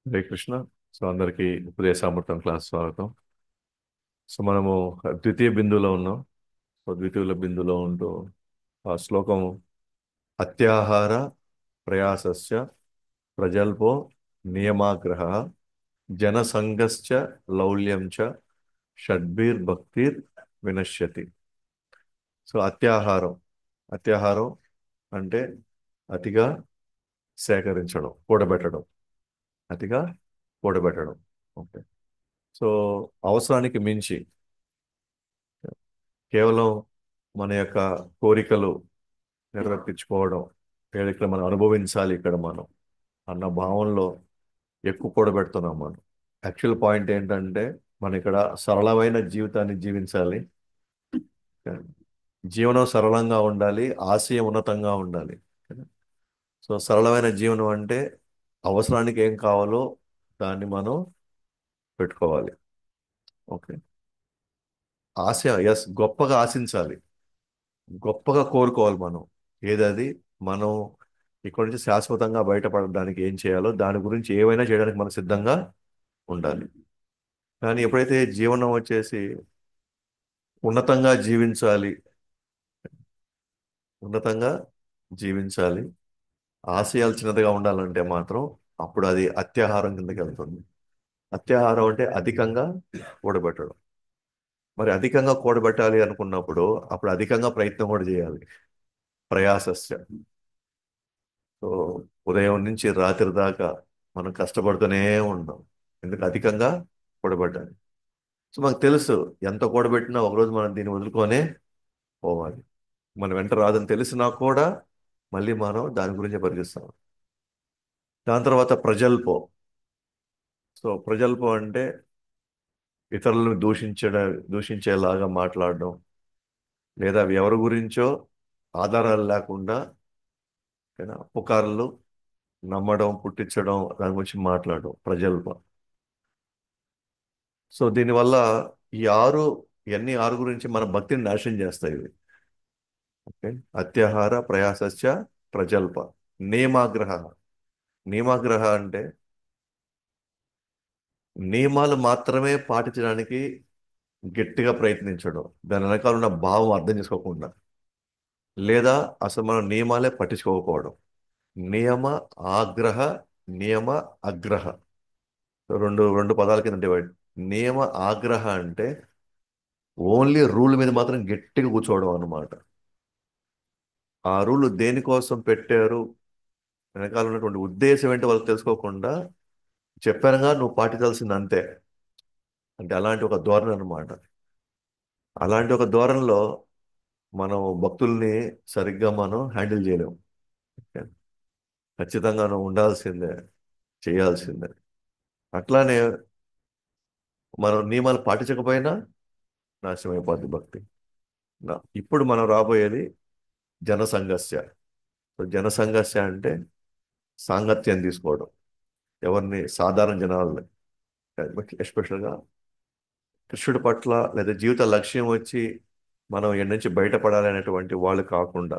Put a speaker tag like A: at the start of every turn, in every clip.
A: Hare Krishna. So అందరికీ ఉపదేశామృతం class స్వాగతం. So మనము ద్వితీయ బిందువులో ఉన్నాం. సో ద్వితీయుల బిందువులో ఉంటూ ఆ శ్లోకం అత్యాహార ప్రయాసస్య ప్రజల్పో నియమాగ్రహ జనసంగశ్చ లౌల్యం చ షడ్భిర్భక్తిర్ వినశ్యతి. సో అత్యాహారం అంటే అతిగా సేకరించడం, కూడబెట్టడం. అతిగా కూడబెట్టడం. ఓకే. సో అవసరానికి మించి కేవలం మన యొక్క కోరికలు నెరవేర్పించుకోవడం, లేదా ఇక్కడ మనం అనుభవించాలి ఇక్కడ మనం అన్న భావనలో ఎక్కువ కూడబెడుతున్నాం మనం. యాక్చువల్ పాయింట్ ఏంటంటే మనం ఇక్కడ సరళమైన జీవితాన్ని జీవించాలి. జీవనం సరళంగా ఉండాలి, ఆశయం ఉన్నతంగా ఉండాలి. సో సరళమైన జీవనం అంటే అవసరానికి ఏం కావాలో దాన్ని మనం పెట్టుకోవాలి. ఓకే. ఆశ, ఎస్, గొప్పగా ఆశించాలి, గొప్పగా కోరుకోవాలి మనం. ఏదది మనం ఇక్కడి నుంచి శాశ్వతంగా బయటపడడానికి ఏం చేయాలో దాని గురించి ఏవైనా చేయడానికి మనం సిద్ధంగా ఉండాలి. కానీ ఎప్పుడైతే జీవనం వచ్చేసి ఉన్నతంగా జీవించాలి, ఉన్నతంగా జీవించాలి, ఆశయాలు చిన్నదిగా ఉండాలంటే మాత్రం అప్పుడు అది అత్యాహారం కిందకి వెళ్తుంది. అత్యాహారం అంటే అధికంగా కూడబెట్టడం. మరి అధికంగా కూడబెట్టాలి అనుకున్నప్పుడు అప్పుడు అధికంగా ప్రయత్నం కూడా చేయాలి. ప్రయాసస్య. సో ఉదయం నుంచి రాత్రి దాకా మనం కష్టపడుతూనే ఉంటాం. ఎందుకు అధికంగా కూడబెట్టాలి. సో మనకు తెలుసు ఎంత కూడబెట్టినా ఒకరోజు మనం దీన్ని వదులుకొనే పోవాలి. మన వెంట రాదని తెలిసినా కూడా మళ్ళీ మనం దాని గురించి పరిగిస్తాం. దాని తర్వాత ప్రజల్పో. సో ప్రజల్పో అంటే ఇతరులను దూషించేలాగా మాట్లాడడం, లేదా అవి ఎవరి గురించో ఆధారాలు లేకుండా పుకార్లు నమ్మడం, పుట్టించడం, దాని గురించి మాట్లాడడం ప్రజల్ప. సో దీనివల్ల ఈ ఆరు ఇవన్నీ ఆరు గురించి మన భక్తిని నాశనం చేస్తాయి ఇవి. ఓకే. అత్యాహార ప్రయాసశ్చ ప్రజల్ప. నియమాగ్రహ. నియమాగ్రహ అంటే నియమాలు మాత్రమే పాటించడానికి గట్టిగా ప్రయత్నించడం, దాని వెనకాల ఉన్న భావం అర్థం చేసుకోకుండా, లేదా అసలు మనం నియమాలే పట్టించుకోకపోవడం. నియమ ఆగ్రహ, నియమ అగ్రహ. రెండు రెండు పదాల కింద డివైడ్. నియమ ఆగ్రహ అంటే ఓన్లీ రూల్ మీద మాత్రం గట్టిగా కూర్చోవడం అన్నమాట. ఆ రూల్ దేనికోసం పెట్టారు, వెనకాల ఉన్నటువంటి ఉద్దేశం ఏంటో వాళ్ళకి తెలుసుకోకుండా చెప్పానుగా నువ్వు పాటించాల్సింది అంతే. అంటే అలాంటి ఒక ధోరణి అన్నమాట. అలాంటి ఒక ధోరణిలో మనం భక్తుల్ని సరిగ్గా మనం హ్యాండిల్ చేయలేము. ఖచ్చితంగా నువ్వు ఉండాల్సిందే, చేయాల్సిందే. అట్లానే మనం నియమాలు పాటించకపోయినా నాశనం అయిపోద్ది భక్తి. ఇప్పుడు మనం రాబోయేది జనసంఘర్ష. సో జనసంఘర్ష అంటే సాంగత్యం తీసుకోవడం. ఎవరిని? సాధారణ జనాలని. ఎస్పెషల్గా కృష్ణుడి పట్ల లేదా జీవిత లక్ష్యం వచ్చి మనం ఎక్కడి నుంచి బయటపడాలి అనేటువంటి వాళ్ళు కాకుండా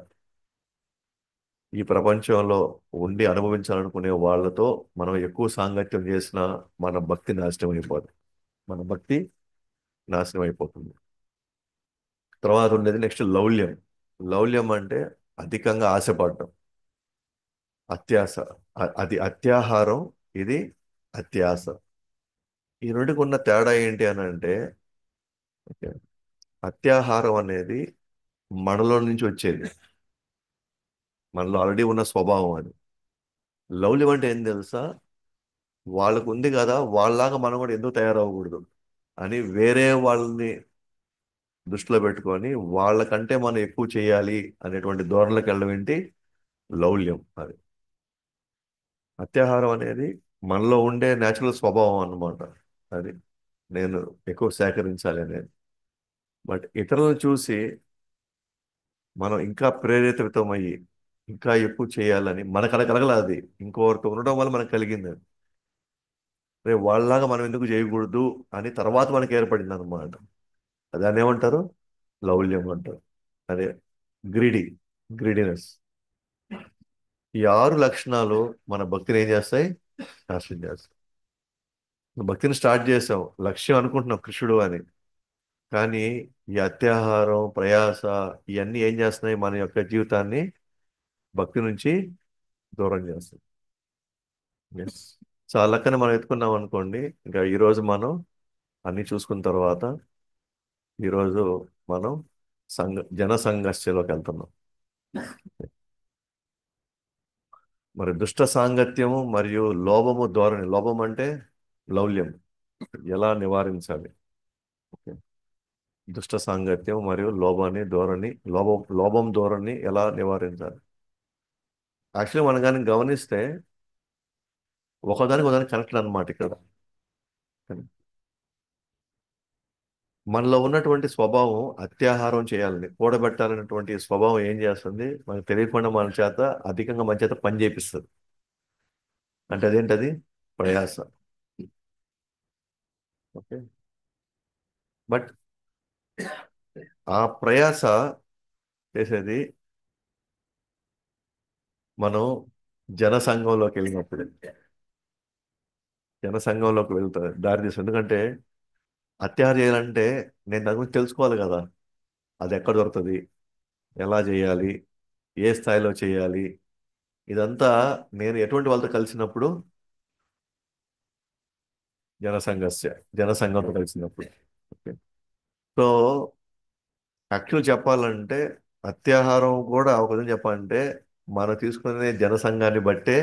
A: ఈ ప్రపంచంలో ఉండి అనుభవించాలనుకునే వాళ్ళతో మనం ఎక్కువ సాంగత్యం చేసిన మన భక్తి నాశనం అయిపోతుంది. మన భక్తి నాశనం అయిపోతుంది. తర్వాత ఉండేది నెక్స్ట్ లౌల్యం. లౌల్యం అంటే అధికంగా ఆశపడటం, అత్యాశ. అది అత్యాహారం, ఇది అత్యాశ. ఈ రెండుకు ఉన్న తేడా ఏంటి అని అంటే, ఓకే, అత్యాహారం అనేది మనలో నుంచి వచ్చేది, మనలో ఆల్రెడీ ఉన్న స్వభావం అది. లౌల్యం అంటే ఏం తెలుసా? వాళ్ళకు ఉంది కదా, వాళ్ళలాగా మనం కూడా ఎందుకు తయారవ్వకూడదు అని వేరే వాళ్ళని దృష్టిలో పెట్టుకొని వాళ్ళకంటే మనం ఎక్కువ చేయాలి అనేటువంటి ధోరణిలోకి వెళ్ళడం ఏంటి? లౌల్యం. అది అత్యాహారం అనేది మనలో ఉండే నేచురల్ స్వభావం అన్నమాట. అది నేను ఎక్కువ సేకరించాలి అనేది. బట్ ఇతరులను చూసి మనం ఇంకా ప్రేరేపితమయ్యి ఇంకా ఎక్కువ చేయాలని మనకు అలా కలగల. అది ఇంకోరితో ఉండడం వల్ల మనకు కలిగింది అది. రేపు వాళ్ళలాగా మనం ఎందుకు చేయకూడదు అని తర్వాత మనకి ఏర్పడింది అనమాట. దాన్ని ఏమంటారు? లౌల్యం అంటారు. అదే గ్రీడీ, గ్రీడినెస్. ఈ ఆరు లక్షణాలు మన భక్తిని ఏం చేస్తాయి? నాశనం చేస్తాయి. భక్తిని స్టార్ట్ చేసాం, లక్ష్యం అనుకుంటున్నాం కృష్ణుడు అని. కానీ ఈ అత్యాహారం, ప్రయాస, ఇవన్నీ ఏం చేస్తున్నాయి? మన యొక్క జీవితాన్ని భక్తి నుంచి దూరం చేస్తుంది. ఎస్. సో ఆ లెక్కన మనం ఎత్తుకున్నాం అనుకోండి, ఇంకా ఈరోజు మనం అన్ని చూసుకున్న తర్వాత ఈరోజు మనం జన సంఘర్షలోకి వెళ్తున్నాం. మరి దుష్ట సాంగత్యము మరియు లోభము ధోరణి. లోభం అంటే లౌల్యం. ఎలా నివారించాలి? ఓకే. దుష్ట సాంగత్యం మరియు లోభం ధోరణి ఎలా నివారించాలి? యాక్చువల్లీ మనం కానీ గమనిస్తే ఒకదానికి ఒకదానికి కనెక్టెడ్ అనమాట ఇక్కడ. మనలో ఉన్నటువంటి స్వభావం అత్యాహారం చేయాలని, కూడబెట్టాలనేటువంటి స్వభావం ఏం చేస్తుంది? మనకు తెలియకుండా మన చేత అధికంగా మన చేత పని చేపిస్తుంది. అంటే అదేంటది? ప్రయాస. ఓకే. బట్ ఆ ప్రయాస చేసేది మనం జనసంఘంలోకి వెళ్ళినప్పుడు. జనసంఘంలోకి వెళ్తుంది దారి తీస్తుంది. ఎందుకంటే అత్యాహారం చేయాలంటే నేను దాని గురించి తెలుసుకోవాలి కదా. అది ఎక్కడ దొరుకుతుంది, ఎలా చేయాలి, ఏ స్థాయిలో చేయాలి, ఇదంతా నేను ఎటువంటి వాళ్ళతో కలిసినప్పుడు? జనసంఘర్ష జనసంఘంతో కలిసినప్పుడు. ఓకే. సో యాక్చువల్ చెప్పాలంటే అత్యాహారం కూడా ఒక విధంగా చెప్పాలంటే మనం తీసుకునే జనసంఘాన్ని బట్టే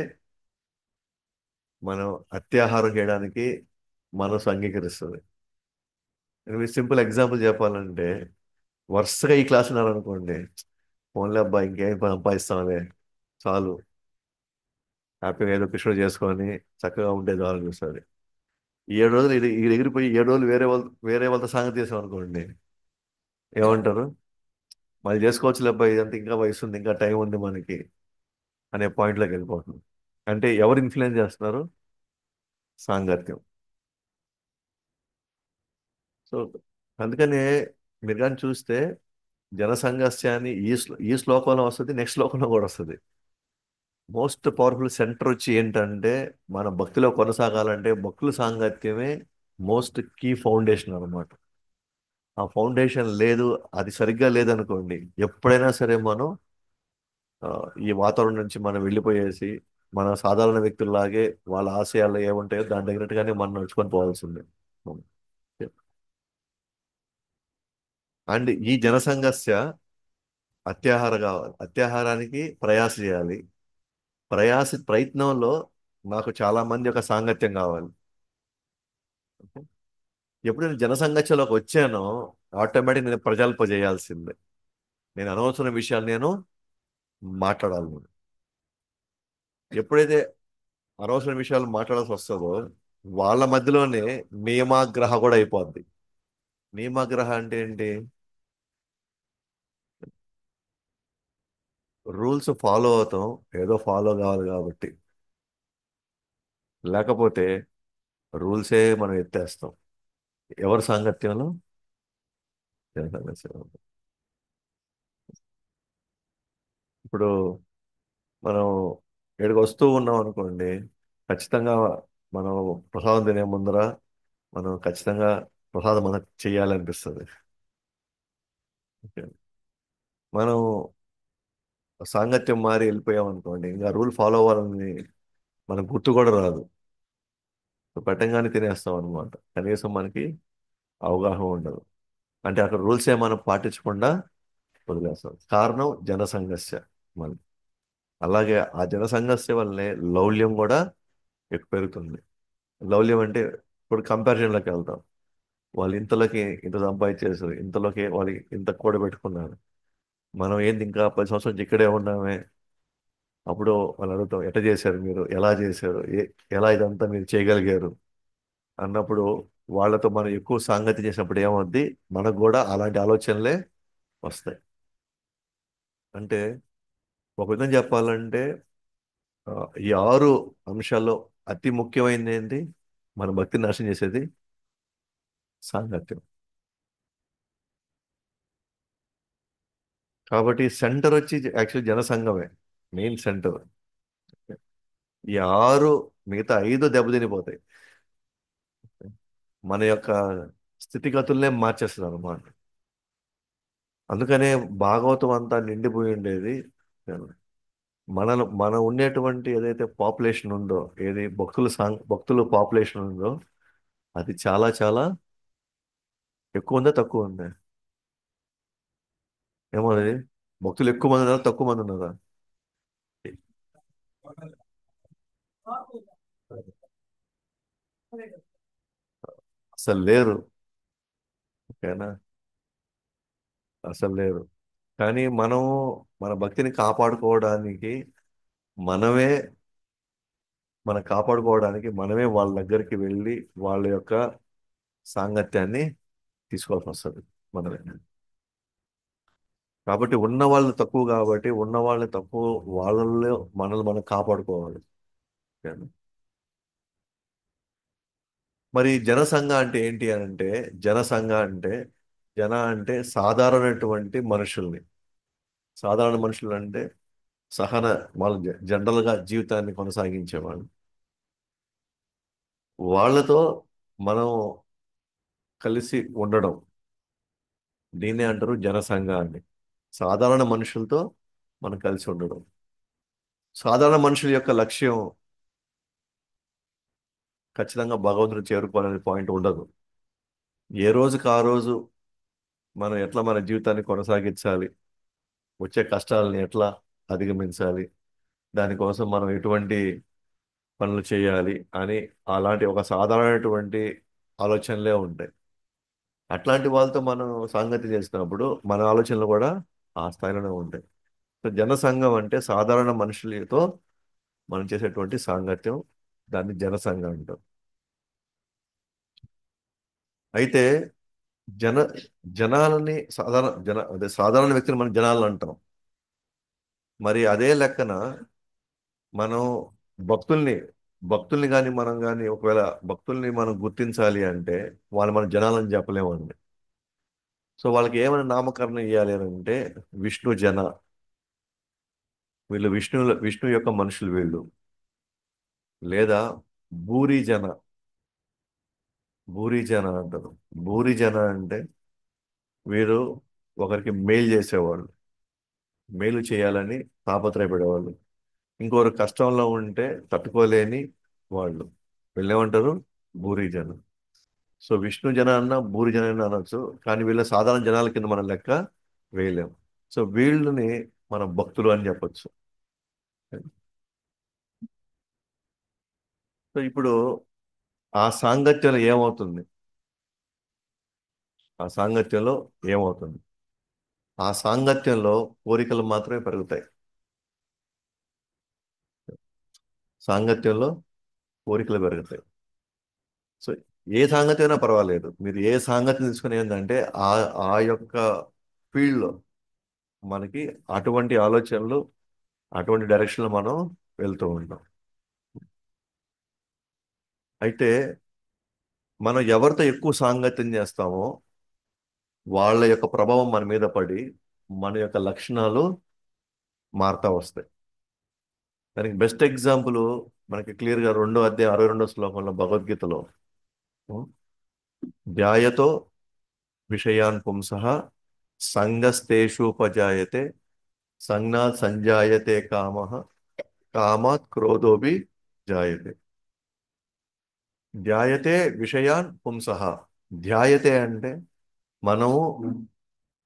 A: మనం అత్యాహారం చేయడానికి మనసు అంగీకరిస్తుంది. సింపుల్ ఎగ్జాంపుల్ చెప్పాలంటే వరుసగా ఈ క్లాస్ ఉన్నారనుకోండి, ఫోన్లే అబ్బాయి ఇంకేం సంపాదిస్తాంలే, చాలు, హ్యాపీగా ఏదో కృష్ణుడు చేసుకొని చక్కగా ఉండేది ఆలోచిస్తుంది. ఈ 7 రోజులు ఇది ఎగిరిపోయి 7 రోజులు వేరే వాళ్ళతో సాంగతి చేసాం అనుకోండి, ఏమంటారు? మళ్ళీ చేసుకోవచ్చులే అబ్బాయి, ఇదంతా ఇంకా వయసు ఉంది, ఇంకా టైం ఉంది మనకి అనే పాయింట్లోకి వెళ్ళిపోతుంది. అంటే ఎవరు ఇన్ఫ్లుయెన్స్ చేస్తున్నారు? సాంగత్యం. సో అందుకనే మీరు కానీ చూస్తే జనసంఘర్షాన్ని ఈ శ్లోకంలో వస్తుంది, నెక్స్ట్ శ్లోకంలో కూడా వస్తుంది. మోస్ట్ పవర్ఫుల్ సెంటర్ వచ్చి ఏంటంటే మన భక్తిలో కొనసాగాలంటే భక్తుల సాంగత్యమే మోస్ట్ కీ ఫౌండేషన్ అన్నమాట. ఆ ఫౌండేషన్ లేదు, అది సరిగ్గా లేదనుకోండి, ఎప్పుడైనా సరే మనం ఆ, ఈ వాతావరణం నుంచి మనం వెళ్ళిపోయేసి మన సాధారణ వ్యక్తుల్లాగే వాళ్ళ ఆశయాలు ఏముంటాయో దాని తగినట్టుగానే మనం నడుచుకొని పోవాల్సిందే. అండ్ ఈ జనసంఘర్ష అత్యాహార కావాలి, అత్యాహారానికి ప్రయాస చేయాలి. ప్రయత్నంలో నాకు చాలా మంది ఒక సాంగత్యం కావాలి. ఎప్పుడు నేను జనసంఘర్షలోకి వచ్చానో ఆటోమేటిక్ నేను ప్రజల్ప చేయాల్సిందే. నేను అనవసరం విషయాలు నేను మాట్లాడాలి నేను. ఎప్పుడైతే అనవసర విషయాలు మాట్లాడాల్సి వస్తుందో వాళ్ళ మధ్యలోనే నియమాగ్రహ కూడా అయిపోద్ది. నియమాగ్రహ అంటే ఏంటి? రూల్స్ ఫాలో అవుతాం, ఏదో ఫాలో కావాలి కాబట్టి. లేకపోతే రూల్సే మనం ఎత్తేస్తాం. ఎవరి సాంగత్యంలో? జనసంఘర్షణ. ఇప్పుడు మనం ఇక్కడికి వస్తూ ఉన్నాం అనుకోండి, ఖచ్చితంగా మనం ప్రసాదం తినే ముందర మనం ఖచ్చితంగా ప్రసాదం మనం చేయాలనిపిస్తుంది. ఓకే. మనం సాంగత్యం మారి వెళ్ళిపోయాం అనుకోండి, ఇంకా రూల్ ఫాలో అవ్వాలని మనకు గుర్తు కూడా రాదు. పెట్టంగానే తినేస్తాం అనమాట. కనీసం మనకి అవగాహన ఉండదు. అంటే అక్కడ రూల్స్ మనం పాటించకుండా వదిలేస్తాం. కారణం జనసంఘర్ష. మన అలాగే ఆ జనసంఘర్ష వల్లనే లౌల్యం కూడా ఎక్కువ పెరుగుతుంది. లౌల్యం అంటే ఇప్పుడు కంపారిజన్లోకి వెళ్తాం. వాళ్ళు ఇంతలోకి ఇంత సంపాదించేసారు, ఇంతలోకి వాళ్ళు ఇంత కూడబెట్టుకున్నారు, మనం ఏంది ఇంకా 10 సంవత్సరాల నుంచి ఇక్కడే ఉన్నామే. అప్పుడు వాళ్ళు అడుగుతాం, ఎట్లా చేశారు మీరు, ఎలా చేశారు, ఎలా ఇదంతా మీరు చేయగలిగారు అన్నప్పుడు వాళ్ళతో మనం ఎక్కువ సాంగత్యం చేసినప్పుడు ఏమవుద్ది? మనకు కూడా అలాంటి ఆలోచనలే వస్తాయి. అంటే ఒక విధంగా చెప్పాలంటే ఆ, ఈ 6 అంశాల్లో అతి ముఖ్యమైనది ఏంటి? మన భక్తిని నాశనం చేసేది సాంగత్యం. కాబట్టి సెంటర్ వచ్చి యాక్చువల్ జనసంఘమే మెయిన్ సెంటర్. ఈ 6, మిగతా 5 దెబ్బతినిపోతాయి. మన యొక్క స్థితిగతుల్నే మార్చేస్తుంది అనమాట. అందుకనే భాగవతం అంతా నిండిపోయి ఉండేది. మనం ఉండేటువంటి ఏదైతే పాపులేషన్ ఉందో, ఏది భక్తులు పాపులేషన్ ఉందో, అది చాలా చాలా ఎక్కువ ఉందా తక్కువ ఉందా? ఏమో అది, భక్తులు ఎక్కువ మంది ఉన్నారా తక్కువ మంది ఉన్నారా? అసలు లేరు. ఓకేనా? అసలు లేరు. కానీ మనం మన భక్తిని కాపాడుకోవడానికి మనమే మనమే వాళ్ళ దగ్గరికి వెళ్ళి వాళ్ళ యొక్క సాంగత్యాన్ని తీసుకోవాల్సి వస్తుంది మనమే. కాబట్టి ఉన్న వాళ్ళు తక్కువ, కాబట్టి ఉన్న వాళ్ళని తక్కువ, వాళ్ళలో మనల్ని మనం కాపాడుకోవాలి. ఓకేనా? మరి జనసంఘ అంటే ఏంటి అని అంటే, జనసంఘ అంటే, జన అంటే సాధారణటువంటి మనుషుల్ని, సాధారణ మనుషులు అంటే సహన, వాళ్ళు జనరల్గా జీవితాన్ని కొనసాగించేవాళ్ళు, వాళ్ళతో మనం కలిసి ఉండడం, దీన్నే అంటారు జనసంఘ అని. సాధారణ మనుషులతో మనం కలిసి ఉండడం. సాధారణ మనుషుల యొక్క లక్ష్యం ఖచ్చితంగా భగవంతుని చేరుకోవాలనే పాయింట్ ఉండదు. ఏ రోజుకి ఆ రోజు మనం ఎట్లా మన జీవితాన్ని కొనసాగించాలి, వచ్చే కష్టాలని ఎట్లా అధిగమించాలి, దానికోసం మనం ఎటువంటి పనులు చేయాలి అని, అలాంటి ఒక సాధారణమైనటువంటి ఆలోచనలే ఉంటాయి. అట్లాంటి వాళ్ళతో మనం సాంగత్యం చేస్తున్నప్పుడు మన ఆలోచనలు కూడా ఆ స్థాయిలోనే ఉంటాయి. సో జనసంఘం అంటే సాధారణ మనుషులతో మనం చేసేటువంటి సాంగత్యం, దాన్ని జనసంఘం అంటాం. అయితే జన జనాలని అదే సాధారణ వ్యక్తులు మనం జనాలు అంటాం. మరి అదే లెక్కన మనం భక్తుల్ని భక్తుల్ని కానీ మనం కానీ ఒకవేళ భక్తుల్ని మనం గుర్తించాలి అంటే వాళ్ళు మన జనాలని చెప్పలేమండి. సో వాళ్ళకి ఏమైనా నామకరణం ఇవ్వాలి అని అంటే విష్ణు జన, వీళ్ళు విష్ణు యొక్క మనుషులు వీళ్ళు. లేదా భూరి జన, భూరి జన అంటారు. భూరి జన అంటే వీరు ఒకరికి మేలు చేసేవాళ్ళు, మేలు చేయాలని తాపత్రయపడేవాళ్ళు. ఇంకొకరు కష్టంలో ఉంటే తట్టుకోలేని వాళ్ళు, వీళ్ళేమంటారు? భూరి జన. సో విష్ణు జన అన్న భూరి జన అన్న అనొచ్చు, కానీ వీళ్ళ సాధారణ జనాల కింద మనం లెక్క వేయలేం. సో వీళ్ళని మనం భక్తులు అని చెప్పొచ్చు. సో ఇప్పుడు ఆ సాంగత్యంలో ఏమవుతుంది? ఆ సాంగత్యంలో ఏమవుతుంది? ఆ సాంగత్యంలో కోరికలు మాత్రమే పెరుగుతాయి. సాంగత్యంలో కోరికలు పెరుగుతాయి. సో ఏ సాంగత్యం అయినా పర్వాలేదు, మీరు ఏ సాంగత్యం తీసుకుని ఏంటంటే ఆ ఆ యొక్క ఫీల్డ్లో మనకి అటువంటి ఆలోచనలు, అటువంటి డైరెక్షన్లో మనం వెళ్తూ ఉంటాం. అయితే మనం ఎవరితో ఎక్కువ సాంగత్యం చేస్తామో వాళ్ళ యొక్క ప్రభావం మన మీద పడి మన యొక్క లక్షణాలు మారుతా వస్తాయి. దానికి బెస్ట్ ఎగ్జాంపుల్ మనకి క్లియర్గా 2వ అధ్యాయం 62వ శ్లోకంలో భగవద్గీతలో, ఉం, ధ్యాయతో విషయాన్ పుంసః సంగస్తేషూపజాయతే సంజ్ఞాత్ సంజాయతే కామః కామాత్ క్రోధోపి జాయతే. ధ్యాయతే విషయాన్ పుంసః. ధ్యాయతే అంటే మనము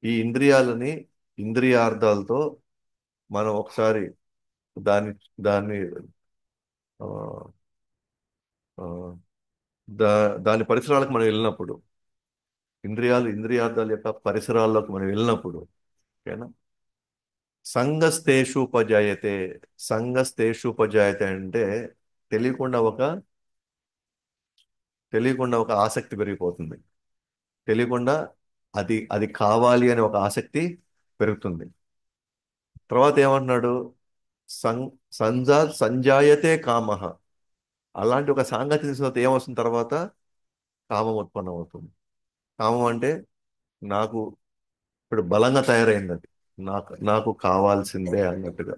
A: ఈ ఇంద్రియాలని, ఇంద్రియార్థాలతో మనం ఒకసారి దాన్ని దాన్ని ఆ, ఆ, దాని పరిసరాలకు మనం వెళ్ళినప్పుడు, ఇంద్రియార్థాల యొక్క పరిసరాల్లోకి మనం వెళ్ళినప్పుడు, ఓకేనా? సంగస్తేషుపజాయతే. సంగస్తేషుపజాయతే అంటే తెలియకుండా ఒక తెలియకుండా ఒక ఆసక్తి పెరిగిపోతుంది. తెలియకుండా అది అది కావాలి అనే ఒక ఆసక్తి పెరుగుతుంది. తర్వాత ఏమంటున్నాడు? సం సంజాయతే కామః. అలాంటి ఒక సాంగత్యం తీసిన తర్వాత ఏమొస్తుంది తర్వాత? కామం ఉత్పన్నం అవుతుంది. కామం అంటే నాకు ఇప్పుడు బలంగా తయారైంది అది, నాకు నాకు కావాల్సిందే అన్నట్టుగా.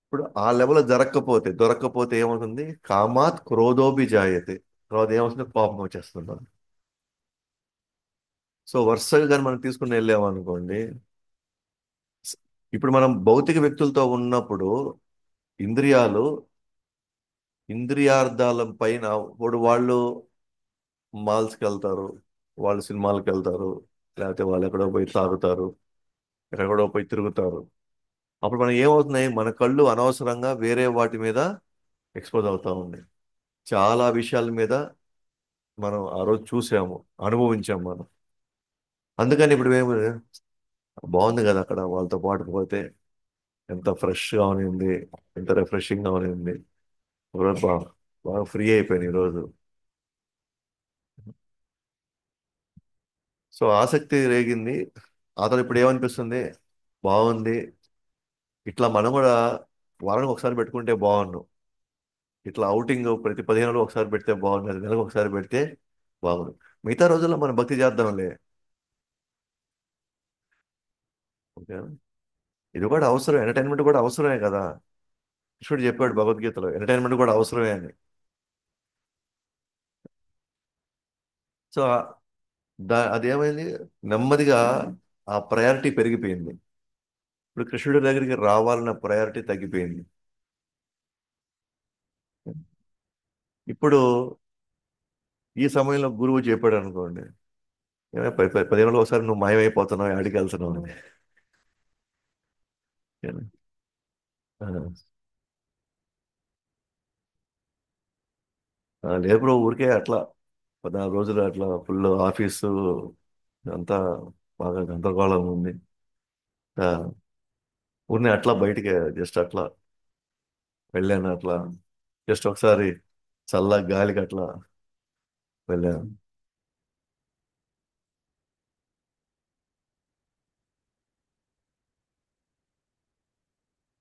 A: ఇప్పుడు ఆ లెవెల్ దొరక్కపోతే ఏమవుతుంది? కామాత్ క్రోధోభిజాయతే. తర్వాత ఏమవుతుంది, కోపం వచ్చేస్తుంది మనకి. సో వరుసగా కానీ మనం తీసుకుని వెళ్ళామనుకోండి, స- ఇప్పుడు మనం భౌతిక వ్యక్తులతో ఉన్నప్పుడు ఇంద్రియాలు, ఇంద్రియార్థాల పైన, ఇప్పుడు వాళ్ళు మాల్స్కి వెళ్తారు, వాళ్ళు సినిమాలకు వెళ్తారు, లేకపోతే వాళ్ళు ఎక్కడో పోయి తాగుతారు, ఎక్కడో పోయి తిరుగుతారు. అప్పుడు మనం ఏమవుతున్నాయి, మన కళ్ళు అనవసరంగా వేరే వాటి మీద ఎక్స్పోజ్ అవుతా ఉంది. చాలా విషయాల మీద మనం ఆ రోజు చూసాము, అనుభవించాము మనం. అందుకని ఇప్పుడు మేము, బాగుంది కదా అక్కడ వాళ్ళతో పాటు పోతే, ఎంత ఫ్రెష్గా ఉంది, ఎంత రిఫ్రెషింగ్గా ఉంది, ఒకరోజు బాగా బాగా ఫ్రీ అయిపోయింది ఈరోజు. సో ఆసక్తి రేగింది. ఆ తర్వాత ఇప్పుడు ఏమనిపిస్తుంది, బాగుంది, ఇట్లా మనం కూడా వారానికి ఒకసారి పెట్టుకుంటే బాగుండు, ఇట్లా అవుటింగ్ ప్రతి 15 రోజులు ఒకసారి పెడితే బాగుండు, నెలకు ఒకసారి పెడితే బాగుండు. మిగతా రోజుల్లో మనం భక్తి చేద్దాంలే. ఓకే, ఇది కూడా అవసరం, ఎంటర్టైన్మెంట్ కూడా అవసరమే కదా. కృష్ణుడు చెప్పాడు భగవద్గీతలో, ఎంటర్టైన్మెంట్ కూడా అవసరమే అని. సో అదేమైంది, నెమ్మదిగా ఆ ప్రయారిటీ పెరిగిపోయింది. ఇప్పుడు కృష్ణుడి దగ్గరికి రావాలన్న ప్రయారిటీ తగ్గిపోయింది. ఇప్పుడు ఈ సమయంలో గురువు చెప్పాడు అనుకోండి, ఏమే 10 రోజులు ఒకసారి నువ్వు మాయమైపోతున్నావు, ఆడికి వెళ్తున్నావు అని. ఆ, లేదు బ్రో, ఊరికే అట్లా 14 రోజులు అట్లా ఫుల్ ఆఫీసు అంతా బాగా గందరగోళం ఉంది. ఆ, ఊరిని అట్లా బయటికి జస్ట్ అట్లా వెళ్ళాను, అట్లా జస్ట్ ఒకసారి చల్ల గాలికి అట్లా వెళ్ళాను.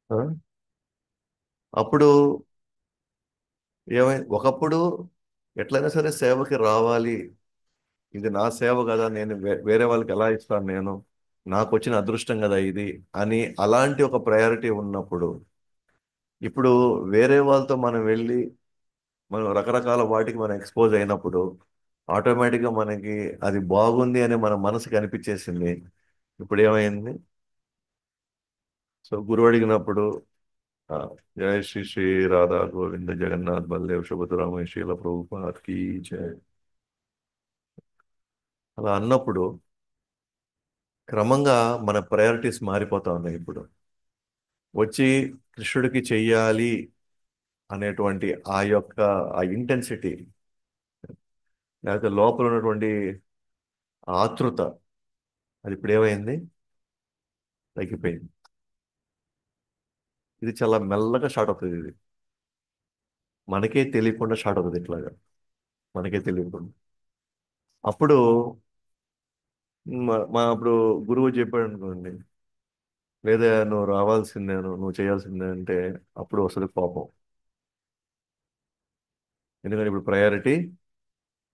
A: ఆ, అప్పుడు ఏమైంది, ఒకప్పుడు ఎట్లయినా సరే సేవకి రావాలి, ఇది నా సేవ కదా, నేను వేరే వాళ్ళకి ఎలా ఇస్తాను నేను, నాకు వచ్చిన అదృష్టం కదా ఇది అని, అలాంటి ఒక ప్రయారిటీ ఉన్నప్పుడు, ఇప్పుడు వేరే వాళ్ళతో మనం వెళ్ళి మనం రకరకాల వాటికి మనం ఎక్స్పోజ్ అయినప్పుడు, ఆటోమేటిక్గా మనకి అది బాగుంది అని మన మనసుకి అనిపించేసింది. ఇప్పుడు ఏమైంది, సో గురువు అడిగినప్పుడు, ఆ, జయ శ్రీ శ్రీ రాధా గోవింద జగన్నాథ్ బల్దేవ్ సుభద్రామ శ్రీల ప్రభుపాద్ కీ జయ, అలా అన్నప్పుడు క్రమంగా మన ప్రయారిటీస్ మారిపోతా ఉన్నాయి. ఇప్పుడు వచ్చి కృష్ణుడికి చెయ్యాలి అనేటువంటి ఆ యొక్క ఆ ఇంటెన్సిటీ, లేకపోతే లోపల ఉన్నటువంటి ఆతృత, అది ఇప్పుడు ఏమైంది, తగ్గిపోయింది. ఇది చాలా మెల్లగా స్టార్ట్ అవుతుంది, ఇది మనకే తెలియకుండా స్టార్ట్ అవుతుంది ఇట్లాగా, మనకే తెలియకుండా. అప్పుడు మా అప్పుడు గురువు చెప్పాడు అనుకోండి, లేదా నువ్వు రావాల్సిందే, నువ్వు చేయాల్సిందే అంటే, అప్పుడు వస్తుంది కోపం. ఎందుకంటే ఇప్పుడు ప్రయారిటీ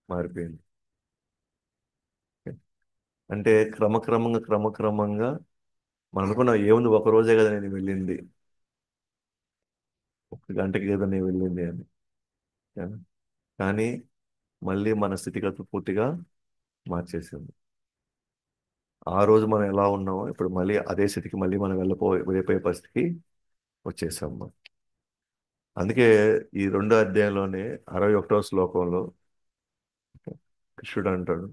A: మారిపోయింది. అంటే క్రమక్రమంగా మనం అనుకున్నాం, ఏముంది ఒక రోజే కదా నేను వెళ్ళింది, 1 గంటకి కదా నేను వెళ్ళింది అని. కానీ మళ్ళీ మన స్థితిగతులు పూర్తిగా మార్చేసింది. ఆ రోజు మనం ఎలా ఉన్నామో ఇప్పుడు మళ్ళీ అదే స్థితికి మళ్ళీ మనం వెళ్ళిపోయే పరిస్థితికి వచ్చేసాం మనం. అందుకే ఈ 2 అధ్యాయంలోనే 61వ శ్లోకంలో కృష్ణుడు అంటాడు,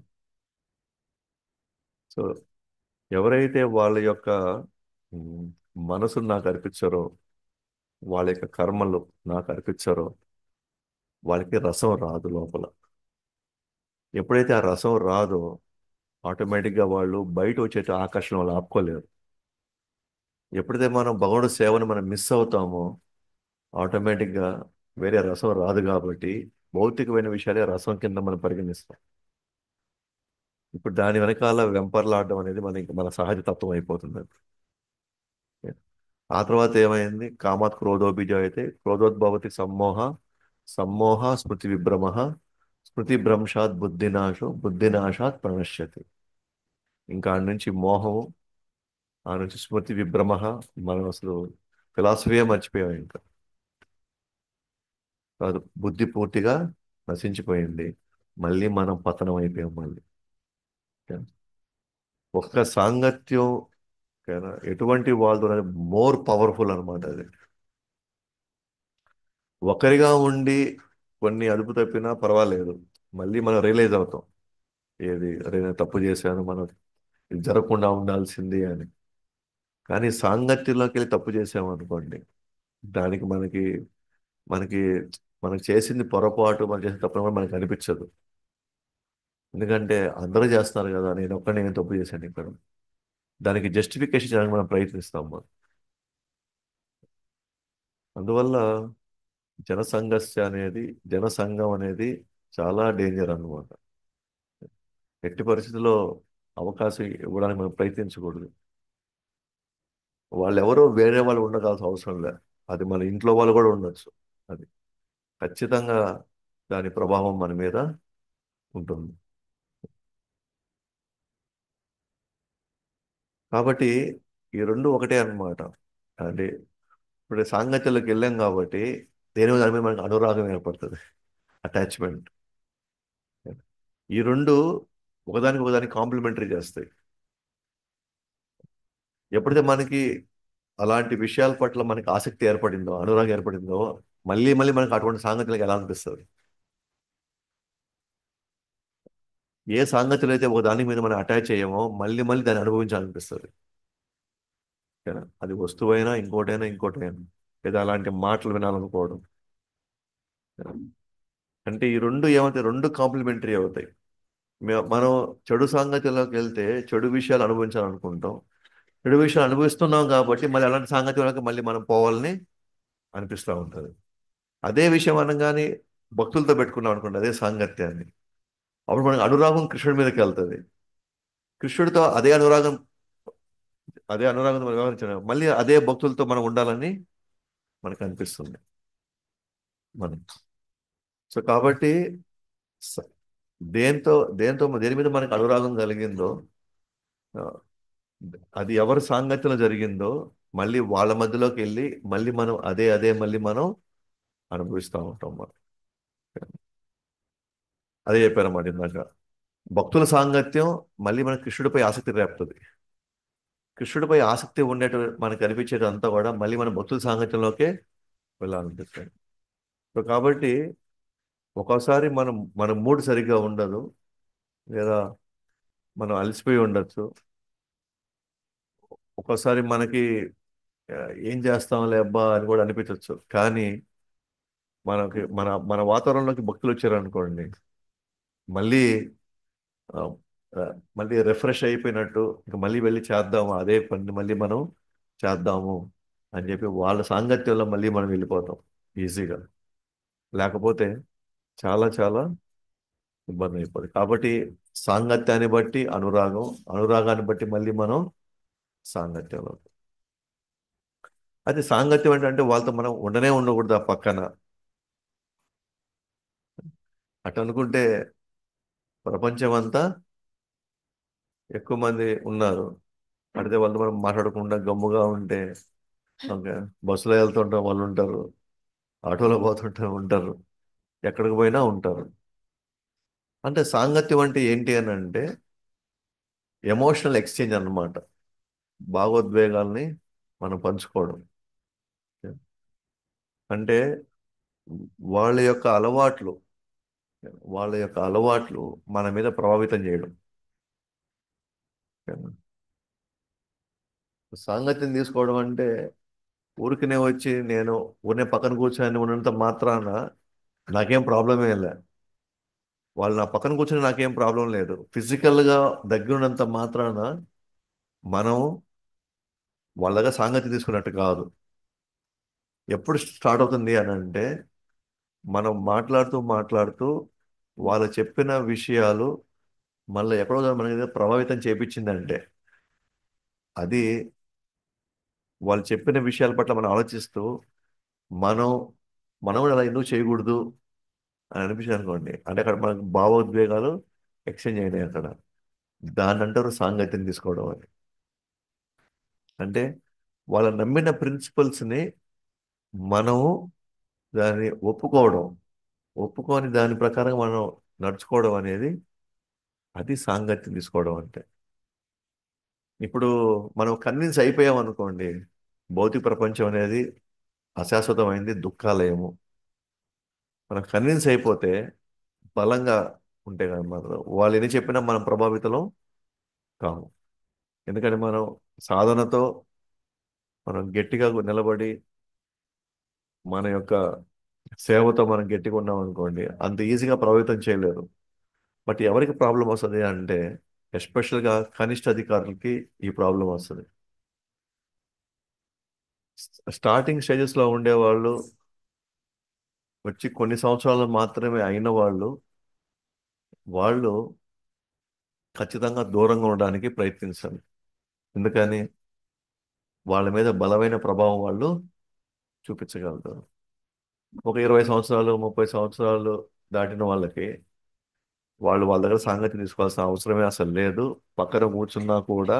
A: సో ఎవరైతే వాళ్ళ యొక్క ఉమ్, మనసును నాకు అర్పించారో, వాళ్ళ యొక్క కర్మలు నాకు అర్పించారో, వాళ్ళకి రసం రాదు లోపల. ఎప్పుడైతే ఆ రసం రాదో, ఆటోమేటిక్గా వాళ్ళు బయట వచ్చే ఆకర్షణ వాళ్ళు ఆపుకోలేరు. ఎప్పుడైతే మనం భగవంతుడి సేవను మనం మిస్ అవుతామో, ఆటోమేటిక్గా వేరే రసం రాదు కాబట్టి భౌతికమైన విషయాలే రసం కింద మనం పరిగణిస్తాం. ఇప్పుడు దాని వెనకాల వెంపర్లాడడం అనేది మన సహజ తత్వం అయిపోతుంది. ఆ తర్వాత ఏమైంది, కామాత్ క్రోధోభిజాయతే క్రోధోద్భవతి సమ్మోహ, సమ్మోహ స్మృతి విభ్రమ, స్మృతి భ్రంశాత్ బుద్ధినాశో, బుద్ధినాశాత్ ప్రణశ్యతి. ఇంకా ఆడ నుంచి మోహము, ఆ నుంచి స్మృతి విభ్రమ, మనం అసలు ఫిలాసఫీయే మర్చిపోయాం ఇంకా. కాదు, బుద్ధి పూర్తిగా నశించిపోయింది. మళ్ళీ మనం పతనం అయిపోయాం మళ్ళీ. ఒక్క సాంగత్యం ఎటువంటి వాళ్ళతో మోర్ పవర్ఫుల్ అనమాట అది. ఒకరిగా ఉండి కొన్ని అదుపు తప్పినా పర్వాలేదు, మళ్ళీ మనం రియలైజ్ అవుతాం. ఏది అరే నేను తప్పు చేశాను, మనం ఇది జరగకుండా ఉండాల్సింది అని. కానీ సాంగత్యంలోకి వెళ్ళి తప్పు చేసామనుకోండి, దానికి మనకి మనకి మనం చేసింది పొరపాటు, మనం చేసిన తప్పు కూడా మనకి అనిపించదు. ఎందుకంటే అందరూ చేస్తున్నారు కదా, నేను ఒక్కడిని నేను తప్పు చేశాను ఇక్కడ. దానికి జస్టిఫికేషన్ చేయడానికి మనం ప్రయత్నిస్తాం మనం. అందువల్ల జనసంఘం అనేది చాలా డేంజర్ అన్నమాట. ఎట్టి పరిస్థితుల్లో అవకాశం ఇవ్వడానికి మనం ప్రయత్నించకూడదు. వాళ్ళు ఎవరో వేరే వాళ్ళు ఉండగాల్సిన అవసరం లేదు. అది మన ఇంట్లో వాళ్ళు కూడా ఉండొచ్చు. అది ఖచ్చితంగా దాని ప్రభావం మన మీద ఉంటుంది. కాబట్టి ఈ రెండు ఒకటే అన్నమాట. అంటే ఇప్పుడు సాంగత్యంలోకి వెళ్ళాం కాబట్టి దాని మీద మనకు అనురాగం ఏర్పడుతుంది, అటాచ్మెంట్. ఈ రెండు ఒకదానికి ఒకదానికి కాంప్లిమెంటరీ చేస్తాయి. ఎప్పుడైతే మనకి అలాంటి విషయాల పట్ల మనకి ఆసక్తి ఏర్పడిందో, అనురాగం ఏర్పడిందో, మళ్ళీ మళ్ళీ మనకు అటువంటి సాంగత్యాలకు ఎలా అనిపిస్తుంది. ఏ సాంగత్యం అయితే ఒక దాని మీద మనం అటాచ్ అయ్యామో మళ్ళీ మళ్ళీ దాన్ని అనుభవించాలనిపిస్తుంది. ఓకేనా? అది వస్తువైనా ఇంకోటైనా ఇంకోటైనా, లేదా అలాంటి మాటలు వినాలనుకోవడం. అంటే ఈ రెండు ఏమవుతాయి, రెండు కాంప్లిమెంటరీ అవుతాయి. మనం చెడు సాంగత్యంలోకి వెళ్తే చెడు విషయాలు అనుభవించాలనుకుంటాం. చెడు విషయాలు అనుభవిస్తున్నాం కాబట్టి మళ్ళీ అలాంటి సాంగత్యంలోకి మళ్ళీ మనం పోవాలని అనిపిస్తూ ఉంటుంది. అదే విషయం అనగానే భక్తులతో పెట్టుకున్నాం అనుకోండి అదే సాంగత్యాన్ని, అప్పుడు మనకి అనురాగం కృష్ణుడి మీదకి వెళ్తుంది. కృష్ణుడితో అదే అనురాగం మనం వ్యవహరించడం మళ్ళీ అదే భక్తులతో మనం ఉండాలని మనకు అనిపిస్తుంది మనం. సో కాబట్టి స- దేంతో దేని మీద మనకు అనురాగం కలిగిందో, ఆ, అది ఎవరి సాంగత్యంలో జరిగిందో మళ్ళీ వాళ్ళ మధ్యలోకి వెళ్ళి మళ్ళీ మనం అదే మళ్ళీ మనం అనుభవిస్తూ ఉంటాం మనం. అదే చెప్పారన్నమాట ఇందాక. భక్తుల సాంగత్యం మళ్ళీ మన కృష్ణుడిపై ఆసక్తి రేపుతుంది. కృష్ణుడిపై ఆసక్తి ఉండేట మనకు కనిపించేది అంతా కూడా మళ్ళీ మన భక్తుల సాంగత్యంలోకే వెళ్ళాలనిపిస్తుంది. సో కాబట్టి ఒక్కోసారి మన మూడ్ సరిగ్గా ఉండదు, లేదా మనం అలసిపోయి ఉండొచ్చు. ఒక్కోసారి మనకి ఆ, ఏం చేస్తాంలే అబ్బా అని కూడా అనిపించవచ్చు. కానీ మనకి మన వాతావరణంలోకి భక్తులు వచ్చారనుకోండి, మళ్ళీ ఆ, ఆ, మళ్ళీ రిఫ్రెష్ అయిపోయినట్టు ఇక మళ్ళీ వెళ్ళి చేద్దాము అదే పని మళ్ళీ మనం చేద్దాము అని చెప్పి వాళ్ళ సాంగత్యంలో మళ్ళీ మనం వెళ్ళిపోతాం ఈజీగా. లేకపోతే చాలా చాలా ఇబ్బంది అయిపోతుంది. కాబట్టి సాంగత్యాన్ని బట్టి అనురాగం, అనురాగాన్ని బట్టి మళ్ళీ మనం సాంగత్యంలో. అయితే సాంగత్యం అంటే వాళ్ళతో మనం ఉండకూడదు ఆ పక్కన. అటు అనుకుంటే ప్రపంచం అంతా ఎక్కువ మంది ఉన్నారు, అడితే వాళ్ళతో మనం మాట్లాడకుండా గమ్ముగా ఉంటే, ఓకే, బస్సులో వెళ్తుంటాం వాళ్ళు ఉంటారు, ఆటోలో పోతుంటే ఉంటారు, ఎక్కడికి పోయినా ఉంటారు. అంటే సాంగత్యం అంటే ఏంటి అని అంటే ఎమోషనల్ ఎక్స్చేంజ్ అన్నమాట. భావోద్వేగాల్ని మనం పంచుకోవడం. అంటే వాళ్ళ యొక్క అలవాట్లు వాళ్ళ యొక్క అలవాట్లు మన మీద ప్రభావితం చేయడం. సాంగత్యం తీసుకోవడం అంటే ఊరికనే వచ్చి నేను ఊరినే పక్కన కూర్చొని ఉన్నంత మాత్రాన నాకేం ప్రాబ్లమే లే. వాళ్ళు నా పక్కన కూర్చొని నాకేం ప్రాబ్లం లేదు. ఫిజికల్గా దగ్గరున్నంత మాత్రాన మనం వాళ్ళ దగ్గర సాంగత్యం తీసుకున్నట్టు కాదు. ఎప్పుడు స్టార్ట్ అవుతుంది అని అంటే మనం మాట్లాడుతూ మాట్లాడుతూ వాళ్ళు చెప్పిన విషయాలు మళ్ళీ ఎక్కడో మన మీద ప్రభావితం చేపించిందంటే, అది వాళ్ళు చెప్పిన విషయాల పట్ల మనం ఆలోచిస్తూ మనం మనం కూడా అలా ఎందుకు చేయకూడదు అని అనిపించింది అనుకోండి, అంటే అక్కడ మనకు భావోద్వేగాలు ఎక్స్చేంజ్ అయినాయి అక్కడ. దాన్ని అంటారు సాంగత్యం తీసుకోవడం అని. అంటే వాళ్ళ నమ్మిన ప్రిన్సిపల్స్ని మనము దాన్ని ఒప్పుకోవడం, ఒప్పుకొని దాని ప్రకారం మనం నడుచుకోవడం అనేది అది సాంగత్యం తీసుకోవడం అంటే. ఇప్పుడు మనం కన్విన్స్ అయిపోయాం అనుకోండి, భౌతిక ప్రపంచం అనేది అశాశ్వతమైంది, దుఃఖాలయము. మనం కన్విన్స్ అయిపోతే బలంగా ఉంటే కనుక మాత్రం వాళ్ళు ఎన్ని చెప్పినా మనం ప్రభావితం కాము. ఎందుకంటే మనం సాధనతో మనం గట్టిగా నిలబడి మన యొక్క సేవతో మనం గట్టిగా ఉన్నాం అనుకోండి, అంత ఈజీగా ప్రభావితం చేయలేరు. బట్ ఎవరికి ప్రాబ్లం వస్తుంది అంటే ఎస్పెషల్గా కనిష్ట అధికారులకి ఈ ప్రాబ్లం వస్తుంది. స్టార్టింగ్ స్టేజెస్లో ఉండేవాళ్ళు, వచ్చి కొన్ని సంవత్సరాలు మాత్రమే అయిన వాళ్ళు, వాళ్ళు ఖచ్చితంగా దూరంగా ఉండడానికి ప్రయత్నించాలి. ఎందుకని వాళ్ళ మీద బలమైన ప్రభావం వాళ్ళు చూపించగలుగుతారు. ఒక 20 సంవత్సరాలు 30 సంవత్సరాలు దాటిన వాళ్ళకి వాళ్ళు వాళ్ళ దగ్గర సాంగత్యం తీసుకోవాల్సిన అవసరమే అసలు లేదు. పక్కన కూర్చున్నా కూడా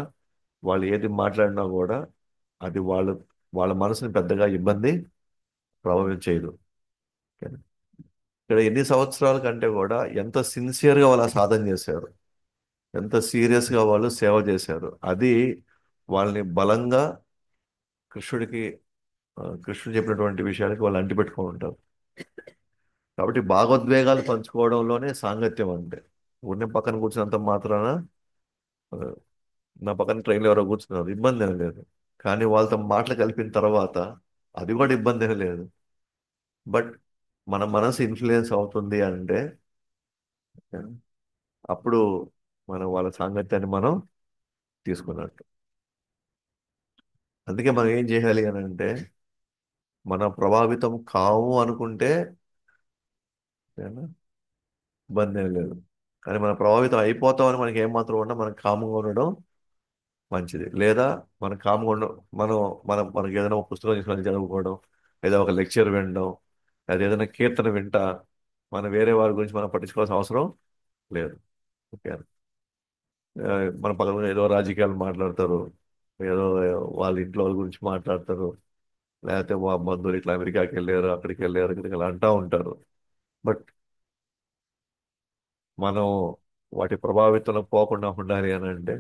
A: వాళ్ళు ఏది మాట్లాడినా కూడా అది వాళ్ళ మనసుని పెద్దగా ఇబ్బంది ప్రభావితం చేయదు. ఓకేనా? ఇక్కడ ఎన్ని సంవత్సరాల కంటే కూడా ఎంత సిన్సియర్గా వాళ్ళు ఆ సాధన చేశారు, ఎంత సీరియస్గా వాళ్ళు సేవ చేశారు, అది వాళ్ళని బలంగా కృష్ణుడికి కృష్ణుడు చెప్పినటువంటి విషయాలకి వాళ్ళు అంటిపెట్టుకొని ఉంటారు. కాబట్టి భాగోద్వేగాలు పంచుకోవడంలోనే సాంగత్యం అంటే. ఉన్న పక్కన కూర్చున్నంత మాత్రాన ఆ, నా పక్కన ట్రైన్లో ఎవరో కూర్చున్నారు, ఇబ్బంది ఏం లేదు. కానీ వాళ్ళతో మాటలు కలిపిన తర్వాత అది కూడా ఇబ్బంది ఏం లేదు. బట్ మన మనసు ఇన్ఫ్లుయెన్స్ అవుతుంది అంటే అప్పుడు మనం వాళ్ళ సాంగత్యాన్ని మనం తీసుకున్నట్టు. అందుకే మనం ఏం చేయాలి అని అంటే, మనం ప్రభావితం కాము అనుకుంటే ఏనా, ఇబ్బంది ఏం లేదు. కానీ మనం ప్రభావితం అయిపోతామని మనకి ఏమాత్రం ఉన్నా మనం కాముగా ఉండడం మంచిది. లేదా మనం కాముగా ఉండ మనం మనం మనకి ఏదైనా ఒక పుస్తకం తీసుకొని చదువుకోవడం, లేదా ఒక లెక్చర్ వినడం, లేదా ఏదైనా కీర్తన వింటా మనం వేరే వారి గురించి మనం పట్టించుకోవాల్సిన అవసరం లేదు. ఓకే. ఆ, మన పక్కన ఏదో రాజకీయాలు మాట్లాడతారు, ఏదో వాళ్ళ ఇంట్లో వాళ్ళ గురించి మాట్లాడతారు, లేకపోతే మా బంధువులు ఇట్లా అమెరికాకి వెళ్ళారు, అక్కడికి వెళ్ళారు, ఇక్కడికి వెళ్ళారు అంటూ ఉంటారు. బట్ మనం వాటి ప్రభావితంలో పోకుండా ఉండాలి అని అంటే